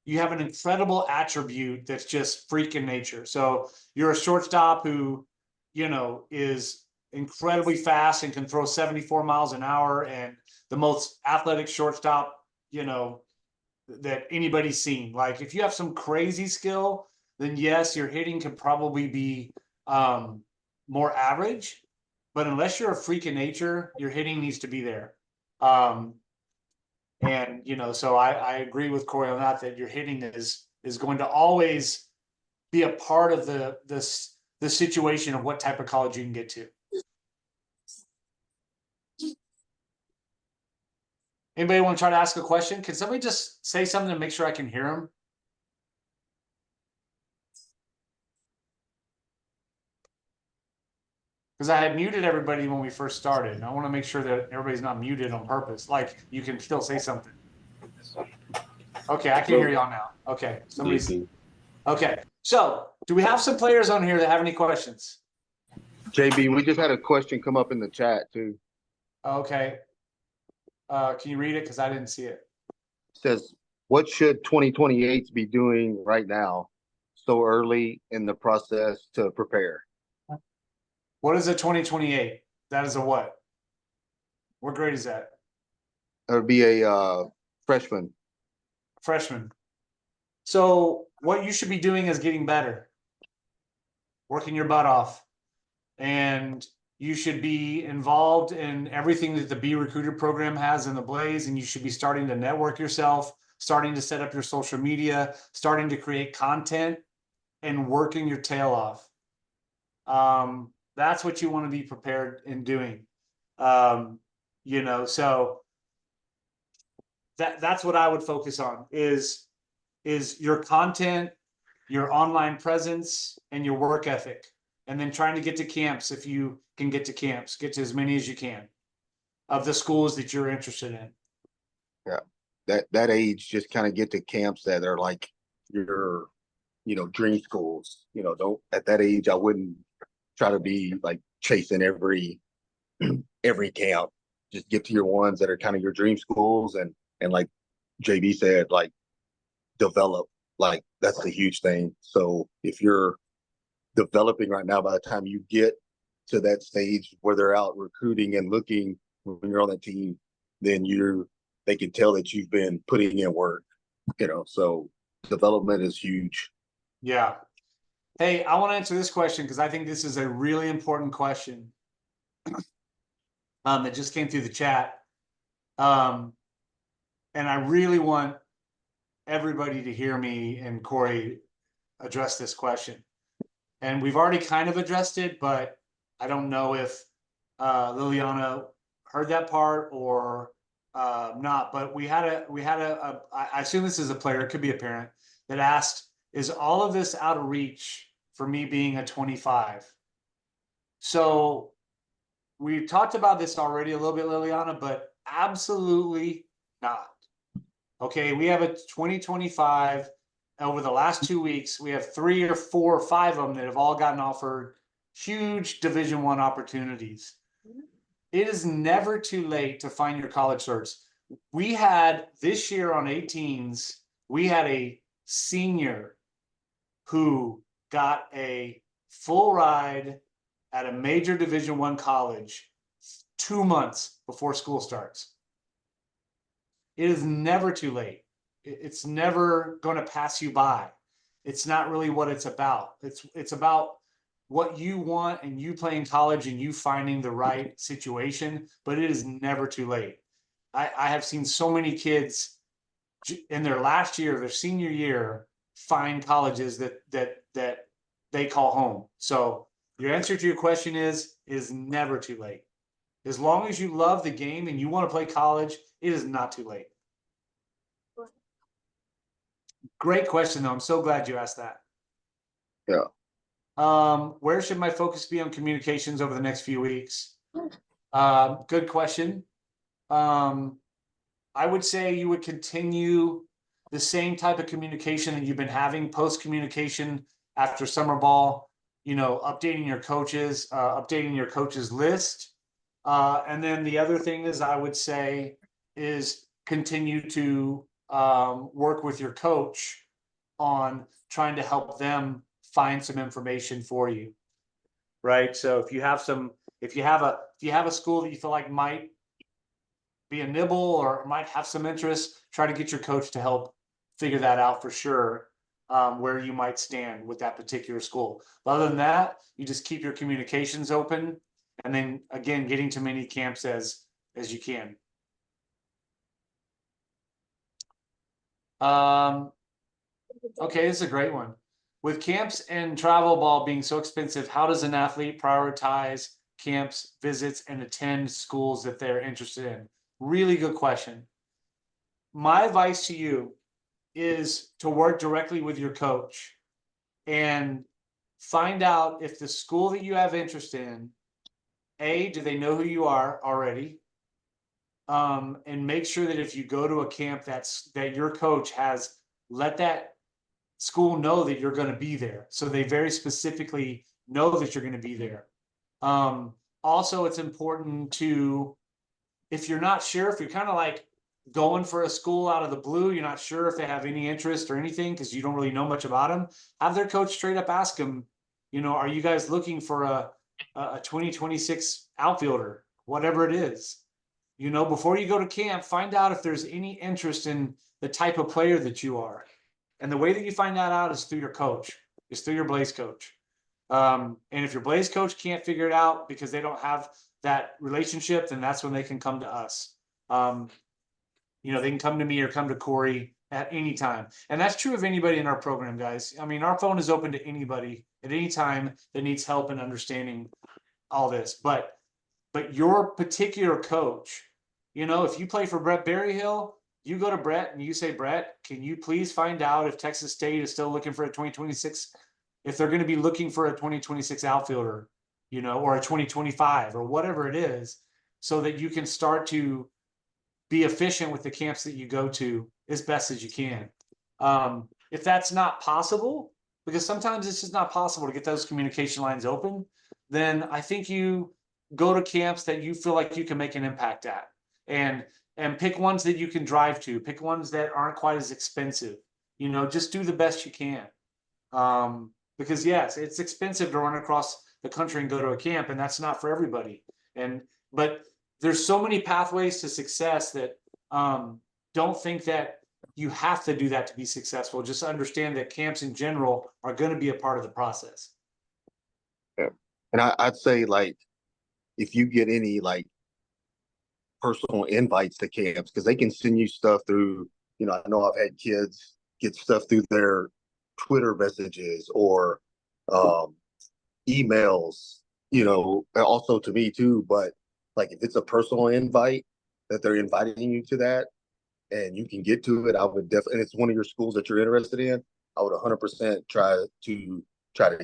you have an incredible attribute that's just freak in nature. So you're a shortstop who, is incredibly fast and can throw 74 miles an hour and the most athletic shortstop, that anybody's seen. Like if you have some crazy skill, then yes, your hitting could probably be more average. But unless you're a freak in nature, your hitting needs to be there. And so I agree with Cory on that your hitting is going to always be a part of the situation of what type of college you can get to. Anybody want to try to ask a question? Can somebody just say something to make sure I can hear them? Because I had muted everybody when we first started. And I want to make sure that everybody's not muted on purpose. Like you can still say something. Okay, I can hear y'all now. Okay, somebody's okay. So, do we have some players on here that have any questions? JB, we just had a question come up in the chat too. Okay. Can you read it? Because I didn't see it. It says, what should 2028s be doing right now so early in the process to prepare? What is a 2028? That is a what? What grade is that? It would be a freshman. Freshman. So what you should be doing is getting better, working your butt off, and you should be involved in everything that the Be Recruited program has in the Blaze, and you should be starting to network yourself, starting to set up your social media, starting to create content, and working your tail off. That's what you want to be prepared in doing. So that's what I would focus on is your content, your online presence, and your work ethic. And then trying to get to camps if you can get to camps, get to as many as you can of the schools that you're interested in. Yeah. That age, just kind of get to camps that are like your, dream schools. Don't at that age, I wouldn't try to be like chasing every camp. Just get to your ones that are kind of your dream schools and like JB said, like develop. Like that's the huge thing. So if you're developing right now, by the time you get to that stage where they're out recruiting and looking when you're on that team, then they can tell that you've been putting in work, so development is huge. Yeah. Hey, I want to answer this question because I think this is a really important question. That just came through the chat. And I really want everybody to hear me and Cory address this question. And we've already kind of addressed it, but I don't know if Liliana heard that part or not. But I assume this is a player, it could be a parent, that asked, is all of this out of reach for me being a 25? So we talked about this already a little bit, Liliana, but absolutely not. Okay, we have a 2025. Over the last 2 weeks, we have 3 or 4 or 5 of them that have all gotten offered huge Division I opportunities. It is never too late to find your college certs. We had this year on 18s, we had a senior who got a full ride at a major Division I college 2 months before school starts. It is never too late. It's never going to pass you by. It's not really what it's about. It's about what you want and you playing college and you finding the right situation, but it is never too late. I have seen so many kids in their last year, their senior year, find colleges that they call home. So your answer to your question is never too late. As long as you love the game and you want to play college, it is not too late. Great question, though. I'm so glad you asked that. Yeah. Where should my focus be on communications over the next few weeks? Good question. I would say you would continue the same type of communication that you've been having, post communication after summer ball, updating your coaches list. And then the other thing is I would say is continue to work with your coach on trying to help them find some information for you. Right. So if you have a school that you feel like might be a nibble or might have some interest, try to get your coach to help figure that out for sure, where you might stand with that particular school. But other than that, you just keep your communications open, and then again, getting to many camps as you can. Okay, this is a great one. With camps and travel ball being so expensive, how does an athlete prioritize camps, visits, and attend schools that they're interested in? Really good question. My advice to you is to work directly with your coach and find out if the school that you have interest in, do they know who you are already? And make sure that if you go to a camp that your coach has let that school know that you're going to be there. So they very specifically know that you're going to be there. Also, it's important to, if you're not sure, if you're kind of like going for a school out of the blue, you're not sure if they have any interest or anything because you don't really know much about them, have their coach straight up ask them, you know, are you guys looking for a 2026 outfielder, whatever it is? You know, before you go to camp, find out if there's any interest in the type of player that you are. And the way that you find that out is through your coach, is through your Blaze coach. And if your Blaze coach can't figure it out because they don't have that relationship, then that's when they can come to us. You know, they can come to me or come to Cory at any time. And that's true of anybody in our program, guys. I mean, our phone is open to anybody at any time that needs help in understanding all this. But your particular coach, you know, if you play for Brett Berryhill, you go to Brett and you say, Brett, can you please find out if Texas State is still looking for a 2026, if they're going to be looking for a 2026 outfielder, you know, or a 2025 or whatever it is, so that you can start to be efficient with the camps that you go to as best as you can. If that's not possible, because sometimes it's just not possible to get those communication lines open, then I think you go to camps that you feel like you can make an impact at, and pick ones that you can drive to, pick ones that aren't quite as expensive, you know, just do the best you can. Because yes, it's expensive to run across the country and go to a camp, and that's not for everybody. But there's so many pathways to success that don't think that you have to do that to be successful. Just understand that camps in general are going to be a part of the process. Yeah. And I'd say, like, if you get any like personal invites to camps, because they can send you stuff through, you know, I know I've had kids get stuff through their Twitter messages or emails, you know, also to me too. But like, if it's a personal invite that they're inviting you to that and you can get to it, I would definitely, and it's one of your schools that you're interested in, I would 100% try to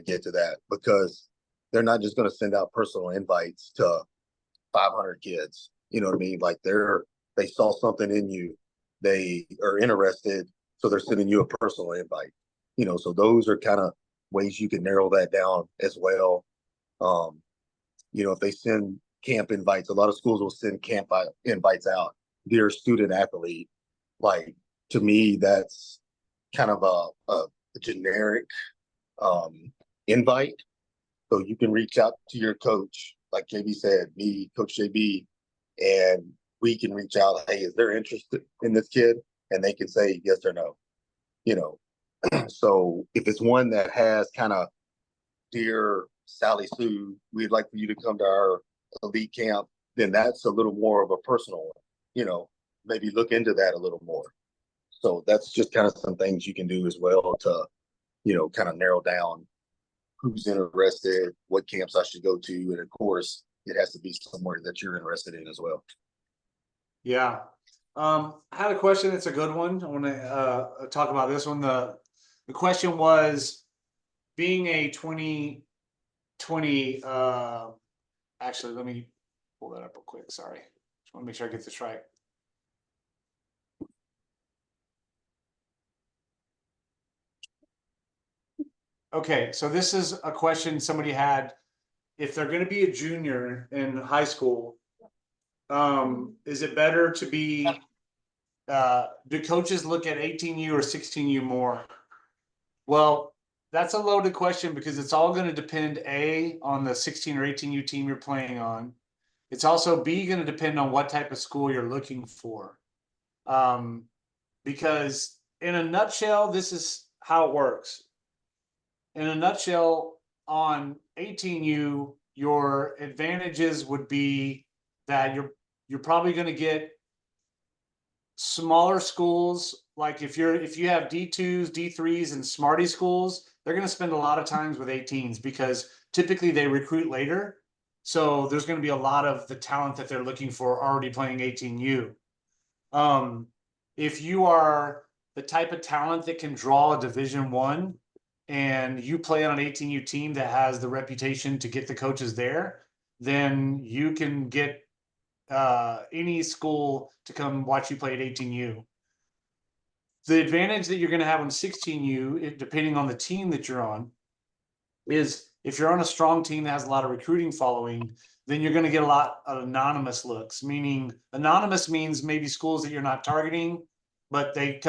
get to that, because they're not just going to send out personal invites to 500 kids. You know what I mean? Like, they saw something in you, they are interested, so they're sending you a personal invite. You know, so those are kind of ways you can narrow that down as well. You know, if they send camp invites, a lot of schools will send camp invites out, dear student athlete. Like, to me, that's kind of a generic invite. So you can reach out to your coach, like JB said, me, Coach JB, and we can reach out. Hey, is there interest in this kid? And they can say yes or no. You know, so if it's one that has kind of, dear Sally Sue, we'd like for you to come to our elite camp, then that's a little more of a personal one. You know, maybe look into that a little more. So that's just kind of some things you can do as well to, you know, kind of narrow down who's interested, what camps I should go to, and of course, it has to be somewhere that you're interested in as well. Yeah. I had a question. It's a good one. I want to talk about this one. The question was, being a 2020, actually, let me pull that up real quick. Sorry. Just want to make sure I get this right. Okay, so this is a question somebody had. If they're going to be a junior in high school, is it better to be, do coaches look at 18U or 16U more? Well, that's a loaded question, because it's all going to depend, A, on the 16 or 18U team you're playing on. It's also, B, going to depend on what type of school you're looking for. Because in a nutshell, this is how it works. In a nutshell, on 18U, your advantages would be that you're probably going to get smaller schools. Like if you have D2s, D3s, and Smarty schools, they're going to spend a lot of times with 18s, because typically they recruit later. So there's going to be a lot of the talent that they're looking for already playing 18U. If you are the type of talent that can draw a Division I, and you play on an 18U team that has the reputation to get the coaches there, then you can get any school to come watch you play at 18U. The advantage that you're going to have on 16U, depending on the team that you're on, is If you're on a strong team that has a lot of recruiting following, then you're going to get a lot of anonymous looks, meaning anonymous means maybe schools that you're not targeting, but they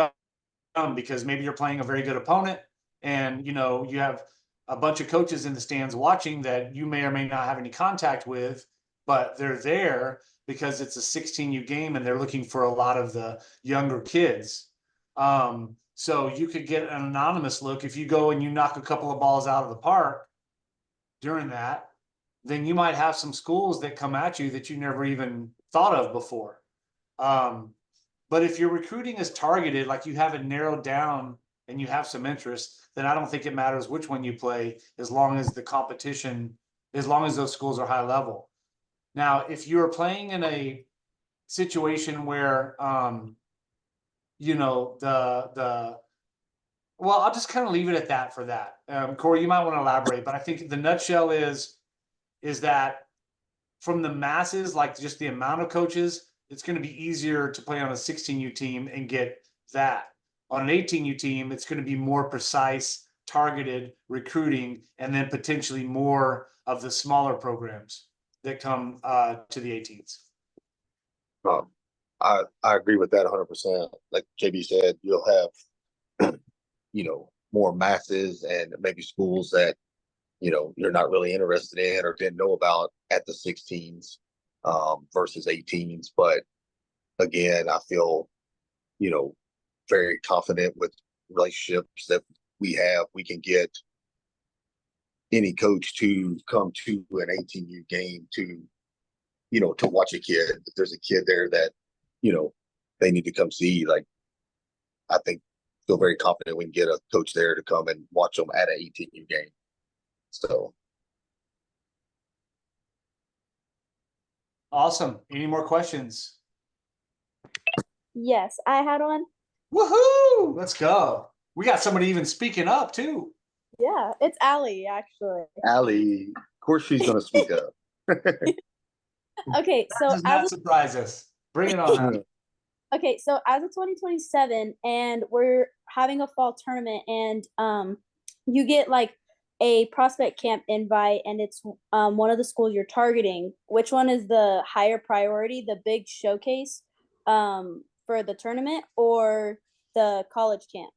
come because maybe you're playing a very good opponent and, you know, you have a bunch of coaches in the stands watching that you may or may not have any contact with, but they're there because it's a 16U game and they're looking for a lot of the younger kids. So you could get an anonymous look if you go and you knock a couple of balls out of the park during that, then you might have some schools that come at you that you never even thought of before. But if your recruiting is targeted, like you have it narrowed down and you have some interest, then I don't think it matters which one you play, as long as the competition, as long as those schools are high level. Now, if you're playing in a situation where, you know, well, I'll just kind of leave it at that for that. Cory, you might want to elaborate, but I think the nutshell is that from the masses, like just the amount of coaches, it's going to be easier to play on a 16U team and get that. On an 18U team, it's going to be more precise, targeted recruiting, and then potentially more of the smaller programs that come to the 18s. I agree with that 100%. Like JB said, you'll have, you know, more masses and maybe schools that, you know, you're not really interested in or didn't know about at the 16s versus 18s. But again, I feel, you know, very confident with relationships that we have. We can get any coach to come to an 18U game to, you know, to watch a kid. If there's a kid there that, you know, they need to come see, like, I think, feel very confident we can get a coach there to come and watch them at an 18U game. So. Awesome. Any more questions? Yes, I had one. Woohoo! Let's go. We got somebody even speaking up too. Yeah, it's Allie, actually. Allie, of course she's going to speak up. Okay, so Does not surprise us. Bring it on. Okay, so as of 2027, and we're having a fall tournament, and you get like a prospect camp invite, and it's one of the schools you're targeting. Which one is the higher priority, the big showcase for the tournament, or the college camp?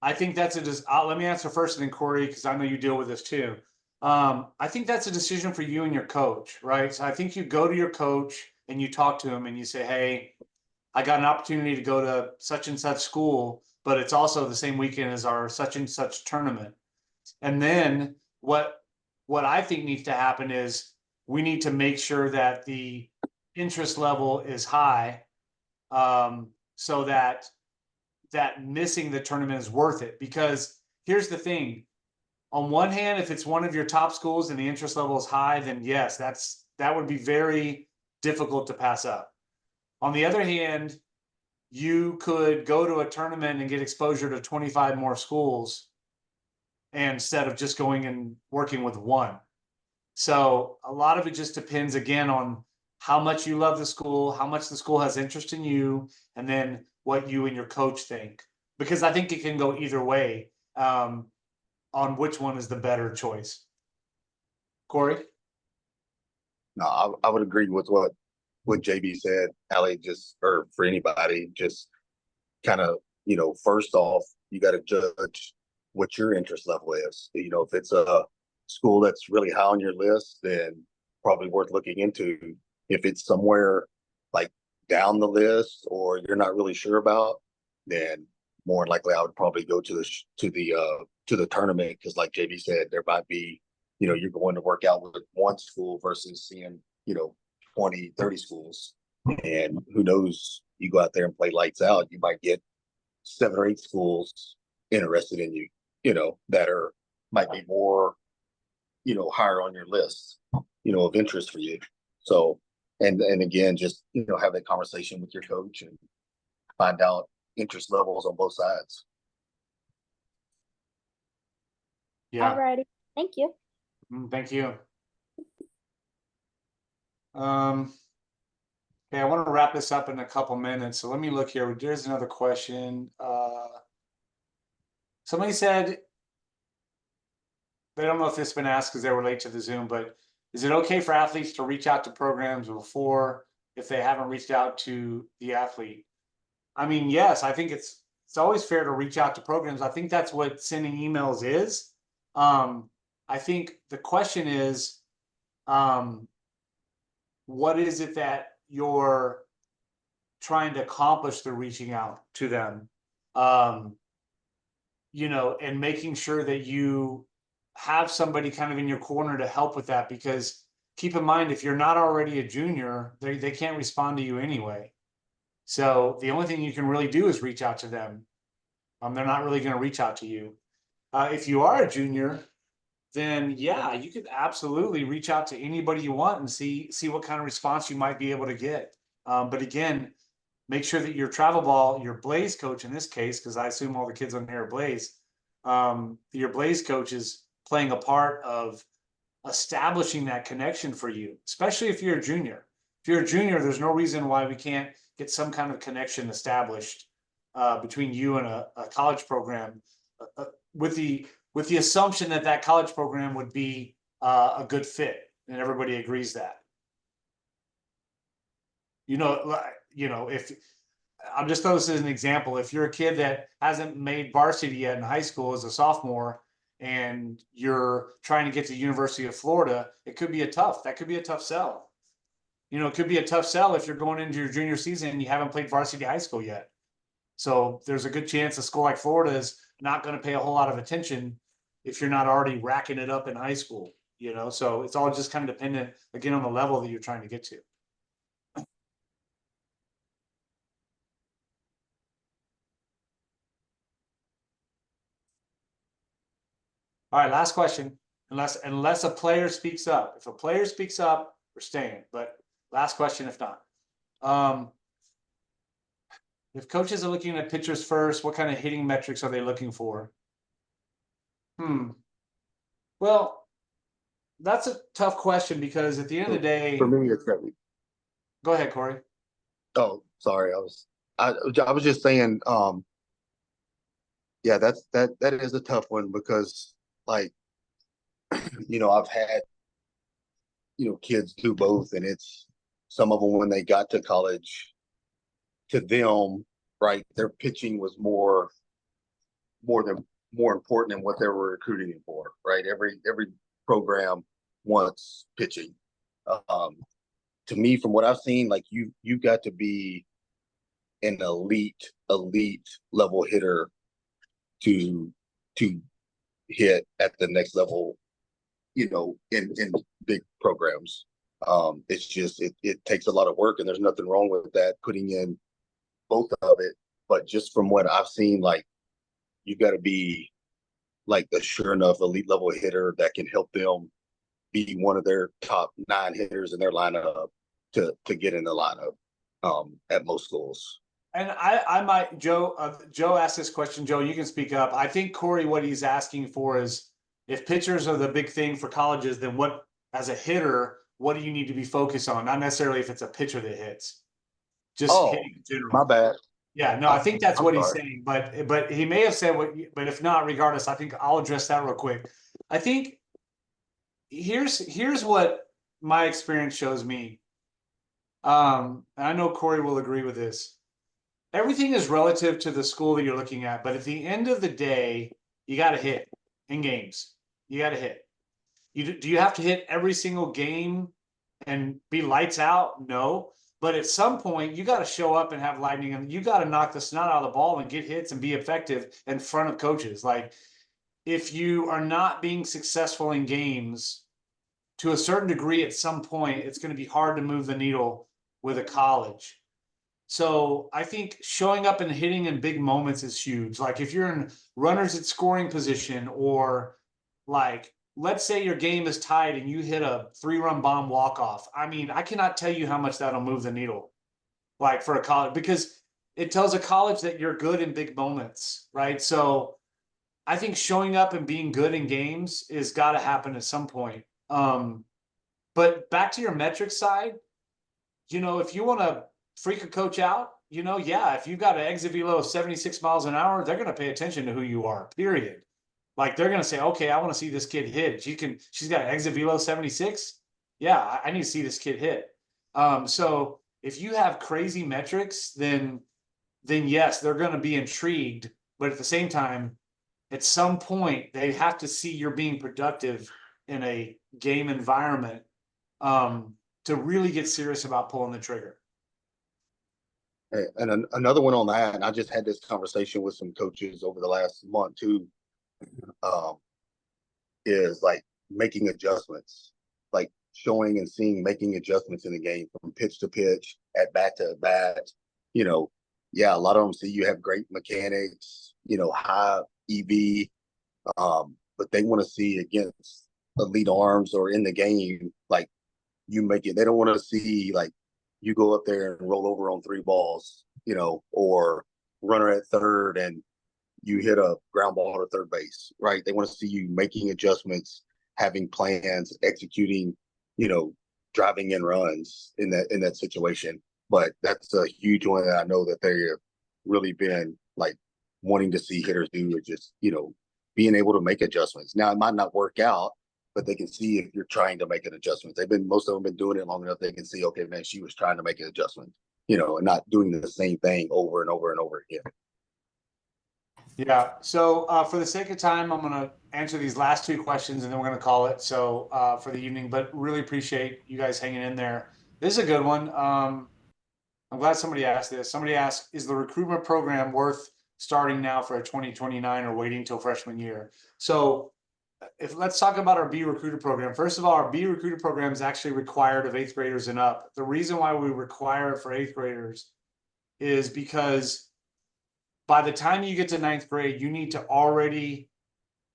I think that's let me answer first and then Cory, because I know you deal with this too. I think that's a decision for you and your coach, right? So I think you go to your coach and you talk to him and you say, hey, I got an opportunity to go to such and such school, but it's also the same weekend as our such and such tournament. And then what I think needs to happen is we need to make sure that the interest level is high, so that missing the tournament is worth it. Because here's the thing. On one hand, if it's one of your top schools and the interest level is high, then yes, that would be very difficult to pass up. On the other hand, you could go to a tournament and get exposure to 25 more schools instead of just going and working with one. So a lot of it just depends, again, on how much you love the school, how much the school has interest in you, and then what you and your coach think. Because I think it can go either way on which one is the better choice. Cory? No, I would agree with what JB said. Allie, or for anybody, just kind of, you know, first off, you got to judge what your interest level is. You know, if it's a school that's really high on your list, then probably worth looking into. If it's somewhere like down the list or you're not really sure about, then more than likely I would probably go to the tournament, because like JB said, there might be, you know, you're going to work out with one school versus seeing, you know, 20, 30 schools. And who knows, you go out there and play lights out, you might get 7 or 8 schools interested in you, you know, that might be more, you know, higher on your list, you know, of interest for you. So, and again, just, you know, have that conversation with your coach and find out interest levels on both sides. Yeah. Alrighty. Thank you. Thank you. Okay, I want to wrap this up in a couple minutes. So let me look here. There's another question. Somebody said, they don't know if this has been asked because they were late to the Zoom, but is it okay for athletes to reach out to programs before if they haven't reached out to the athlete? I mean, yes, I think it's always fair to reach out to programs. I think that's what sending emails is. I think the question is, what is it that you're trying to accomplish through reaching out to them? You know, and making sure that you have somebody kind of in your corner to help with that, because keep in mind, if you're not already a junior, they can't respond to you anyway. So the only thing you can really do is reach out to them. They're not really going to reach out to you. If you are a junior, then yeah, you could absolutely reach out to anybody you want and see what kind of response you might be able to get. But again, make sure that your travel ball, your Blaze coach in this case, because I assume all the kids on here are Blaze, your Blaze coach is playing a part of establishing that connection for you, especially if you're a junior. If you're a junior, there's no reason why we can't get some kind of connection established between you and a college program, with the assumption that that college program would be a good fit, and everybody agrees that. You know, if I'm just throwing this as an example, if you're a kid that hasn't made varsity yet in high school as a sophomore, and you're trying to get to the University of Florida, that could be a tough sell. You know, it could be a tough sell if you're going into your junior season and you haven't played varsity high school yet. So there's a good chance a school like Florida is not going to pay a whole lot of attention if you're not already racking it up in high school, you know? So it's all just kind of dependent, again, on the level that you're trying to get to. All right, last question. Unless a player speaks up. If a player speaks up, we're staying. But last question, if not. If coaches are looking at pitchers first, what kind of hitting metrics are they looking for? Well, that's a tough question, because at the end of the day, For me, it's that. Go ahead, Cory. Oh, sorry. I was just saying, yeah, that is a tough one, because like, I've had, kids do both, and it's some of them when they got to college, to them, right, their pitching was more important than what they were recruiting for, right? Every program wants pitching. To me, from what I've seen, like you got to be an elite level hitter to hit at the next level, in big programs. It's just it takes a lot of work, and there's nothing wrong with that, putting in both of it. But just from what I've seen, like, you got to be like a sure enough elite level hitter that can help them be one of their top 9 hitters in their lineup to get in the lineup at most schools. And I might, Joe asked this question. Joe, you can speak up. I think Cory, what he's asking for is, if pitchers are the big thing for colleges, then what, as a hitter, what do you need to be focused on? Not necessarily if it's a pitcher that hits, just hitting in general. My bad. Yeah, no, I think that's what he's sorry. saying, but he may have said what, but if not, regardless, I think I'll address that real quick. I think here's what my experience shows me. And I know Cory will agree with this. Everything is relative to the school that you're looking at, but at the end of the day, you got to hit in games. You got to hit. Do you have to hit every single game and be lights out? No. But at some point, you got to show up and have lightning, and you got to knock the snot out of the ball and get hits and be effective in front of coaches. Like, if you are not being successful in games to a certain degree, at some point, it's going to be hard to move the needle with a college. So I think showing up and hitting in big moments is huge. Like, if you're in runners at scoring position, or like, let's say your game is tied and you hit a 3-run bomb walk-off. I mean, I cannot tell you how much that'll move the needle, like, for a college, because it tells a college that you're good in big moments, right? So I think showing up and being good in games is got to happen at some point. But back to your metrics side, if you want to freak a coach out, yeah, if you've got an exit velo of 76 miles an hour, they're going to pay attention to who you are, period. Like they're gonna say, okay, I want to see this kid hit. She's got exit velo 76. Yeah, I need to see this kid hit. So if you have crazy metrics, then yes, they're gonna be intrigued. But at the same time, at some point, they have to see you're being productive in a game environment to really get serious about pulling the trigger. And another one on that, and I just had this conversation with some coaches over the last month too, um, is like making adjustments, like showing and seeing, making adjustments in the game from pitch to pitch, at bat to bat. You know, yeah, a lot of them see you have great mechanics, you know, high EV, but they want to see against elite arms or in the game, like you make it. They don't want to see like you go up there and roll over on 3 balls, you know, or runner at third and you hit a ground ball to third base, right? They want to see you making adjustments, having plans, executing, you know, driving in runs in that situation. But that's a huge one that I know that they've really been like wanting to see hitters do, is just, you know, being able to make adjustments. Now it might not work out, but they can see if you're trying to make an adjustment. Most of them been doing it long enough. They can see, okay, man, she was trying to make an adjustment, you know, and not doing the same thing over and over and over again. Yeah. So for the sake of time, I'm going to answer these last 2 questions and then we're going to call it so for the evening, but really appreciate you guys hanging in there. This is a good one. I'm glad somebody asked this. Somebody asked, is the recruitment program worth starting now for a 2029 or waiting till freshman year? So let's talk about our B Recruiter program. First of all, our B Recruiter program is actually required of 8th graders and up. The reason why we require it for 8th graders is because by the time you get to 9th grade, you need to already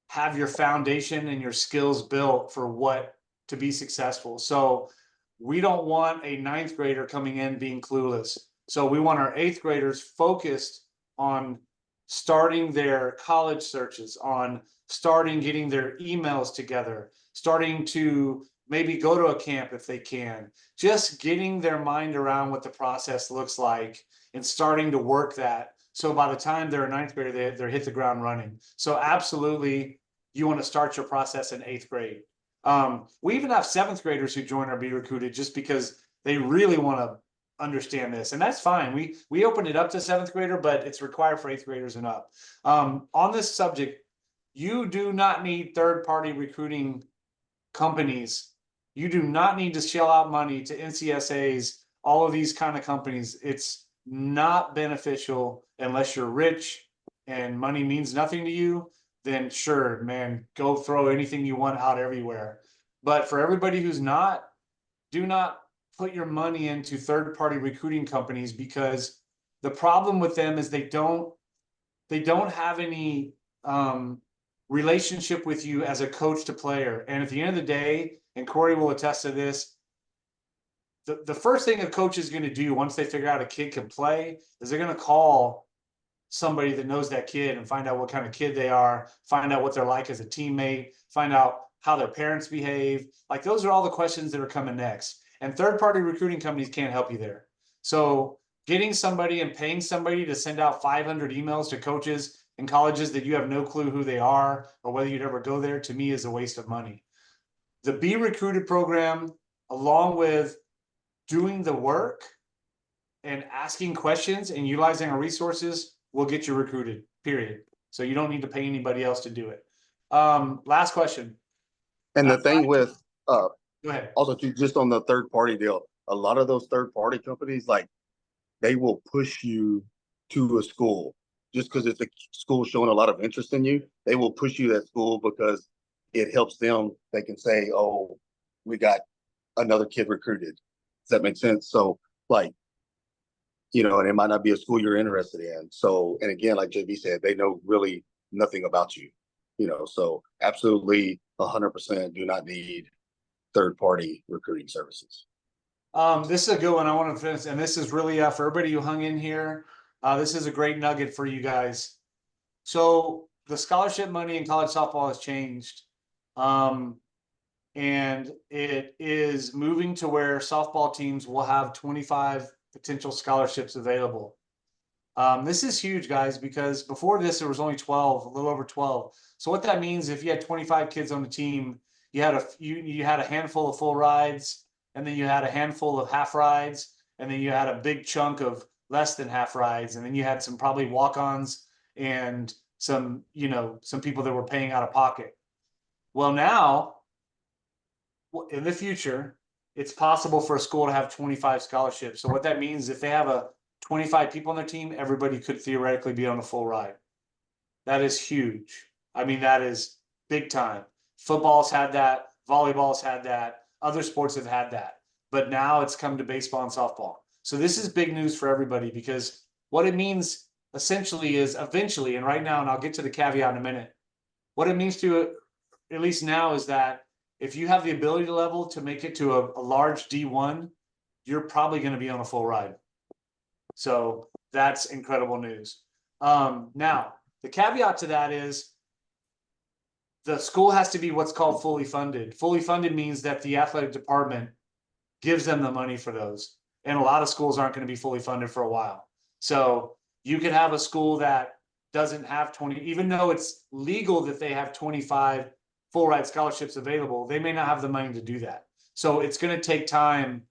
have your foundation and your skills built for what to be successful. So we don't want a 9th grader coming in being clueless. So we want our 8th graders focused on starting their college searches, on starting getting their emails together, starting to maybe go to a camp if they can, just getting their mind around what the process looks like and starting to work that. So by the time they're a 9th grader, they're hit the ground running. So absolutely, you want to start your process in 8th grade. We even have 7th graders who join our Be Recruited just because they really want to understand this, and that's fine. We opened it up to 7th grader, but it's required for 8th graders and up. On this subject, you do not need third-party recruiting companies. You do not need to shell out money to NCSAs, all of these kind of companies. It's not beneficial unless you're rich and money means nothing to you. Then sure, man, go throw anything you want out everywhere. But for everybody who's not, do not put your money into third-party recruiting companies, because the problem with them is they don't have any relationship with you as a coach to player. And at the end of the day, and Cory will attest to this, the first thing a coach is going to do once they figure out a kid can play is they're going to call somebody that knows that kid and find out what kind of kid they are, find out what they're like as a teammate, find out how their parents behave. Like those are all the questions that are coming next. And third-party recruiting companies can't help you there. So getting somebody and paying somebody to send out 500 emails to coaches in colleges that you have no clue who they are or whether you'd ever go there, to me, is a waste of money. The Be Recruited program, along with doing the work and asking questions and utilizing our resources, will get you recruited, period. So you don't need to pay anybody else to do it. Last question. And the thing with Go ahead. also too, just on the third party deal, a lot of those third party companies, like they will push you to a school just because it's a school showing a lot of interest in you. They will push you to that school because it helps them. They can say, oh, we got another kid recruited. Does that make sense? So like, you know, and it might not be a school you're interested in. So, and again, like JB said, they know really nothing about you, you know, so absolutely 100% do not need third-party recruiting services. This is a good one. I want to finish, and this is really for everybody who hung in here. This is a great nugget for you guys. So the scholarship money in college softball has changed. And it is moving to where softball teams will have 25 potential scholarships available. This is huge, guys, because before this, there was only 12, a little over 12. So what that means, if you had 25 kids on the team, you had a handful of full rides, and then you had a handful of half rides, and then you had a big chunk of less than half rides, and then you had some probably walk-ons and some, some people that were paying out of pocket. Well, now, in the future, it's possible for a school to have 25 scholarships. So what that means, if they have 25 people on their team, everybody could theoretically be on a full ride. That is huge. I mean, that is big time. Football's had that, volleyball's had that, other sports have had that. But now it's come to baseball and softball. So this is big news for everybody, because what it means essentially is eventually, and right now, and I'll get to the caveat in a minute, what it means to, at least now, is that if you have the ability level to make it to a large D1, you're probably going to be on a full ride. So that's incredible news. Now, the caveat to that is the school has to be what's called fully funded. Fully funded means that the athletic department gives them the money for those. And a lot of schools aren't going to be fully funded for a while. So you could have a school that doesn't have 20, even though it's legal that they have 25 full ride scholarships available, they may not have the money to do that. So it's going to take time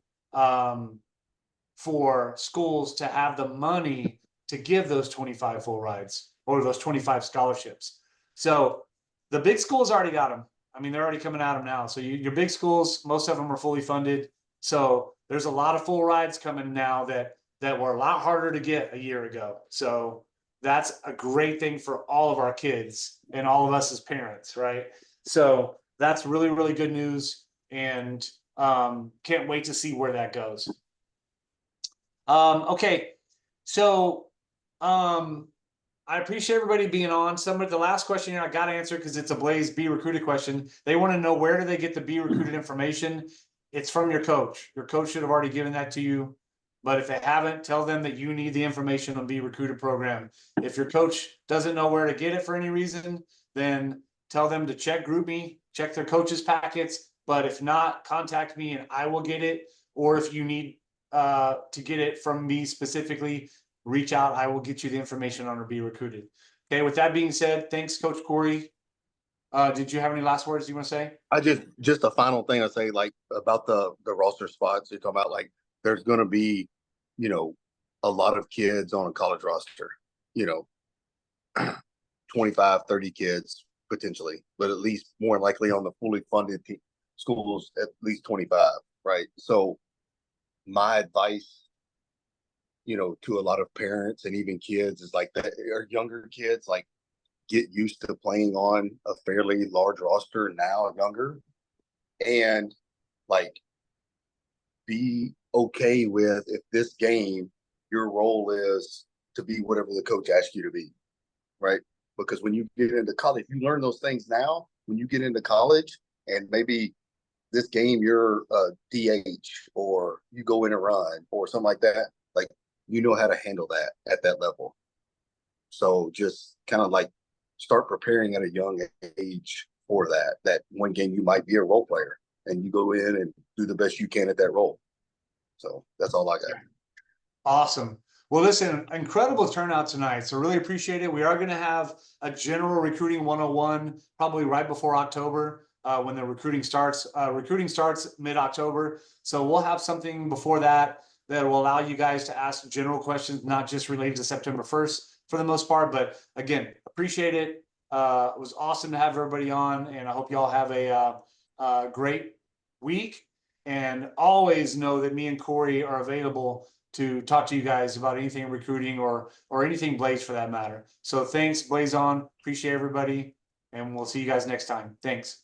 for schools to have the money to give those 25 full rides or those 25 scholarships. So the big schools already got them. I mean, they're already coming at them now. So your big schools, most of them are fully funded. So there's a lot of full rides coming now that were a lot harder to get a year ago. So that's a great thing for all of our kids and all of us as parents, right? So that's really, really good news, and can't wait to see where that goes. Okay, so I appreciate everybody being on. Some of the last question here I got to answer because it's a Blaze Be Recruited question. They want to know, where do they get the Be Recruited information? It's from your coach. Your coach should have already given that to you. But if they haven't, tell them that you need the information on Be Recruited program. If your coach doesn't know where to get it for any reason, then tell them to check GroupMe, check their coaches packets. But if not, contact me and I will get it. Or if you need to get it from me specifically, reach out. I will get you the information on our Be Recruited. Okay, with that being said, thanks, Coach Cory. Did you have any last words you want to say? I just a final thing I say, like, about the roster spots. You're talking about, like, there's going to be, a lot of kids on a college roster, 25, 30 kids potentially, but at least more likely on the fully funded schools, at least 25, right? So my advice, to a lot of parents and even kids is, like, that or younger kids, like, get used to playing on a fairly large roster now, younger, and, like, be okay with, if this game, your role is to be whatever the coach asks you to be, right? Because when you get into college, you learn those things now. When you get into college, and maybe this game you're a DH or you go in a run or something like that, like, you know how to handle that at that level. So just kind of, like, start preparing at a young age for that one game you might be a role player and you go in and do the best you can at that role. So that's all I got. Awesome. Well, listen, incredible turnout tonight. So really appreciate it. We are going to have a general recruiting 101 probably right before October when the recruiting starts. Recruiting starts mid-October. So we'll have something before that will allow you guys to ask general questions, not just related to September 1st for the most part. But again, appreciate it. It was awesome to have everybody on, and I hope y'all have a great week. And always know that me and Cory are available to talk to you guys about anything recruiting or anything Blaze for that matter. So thanks, Blaze on. Appreciate everybody, and we'll see you guys next time. Thanks.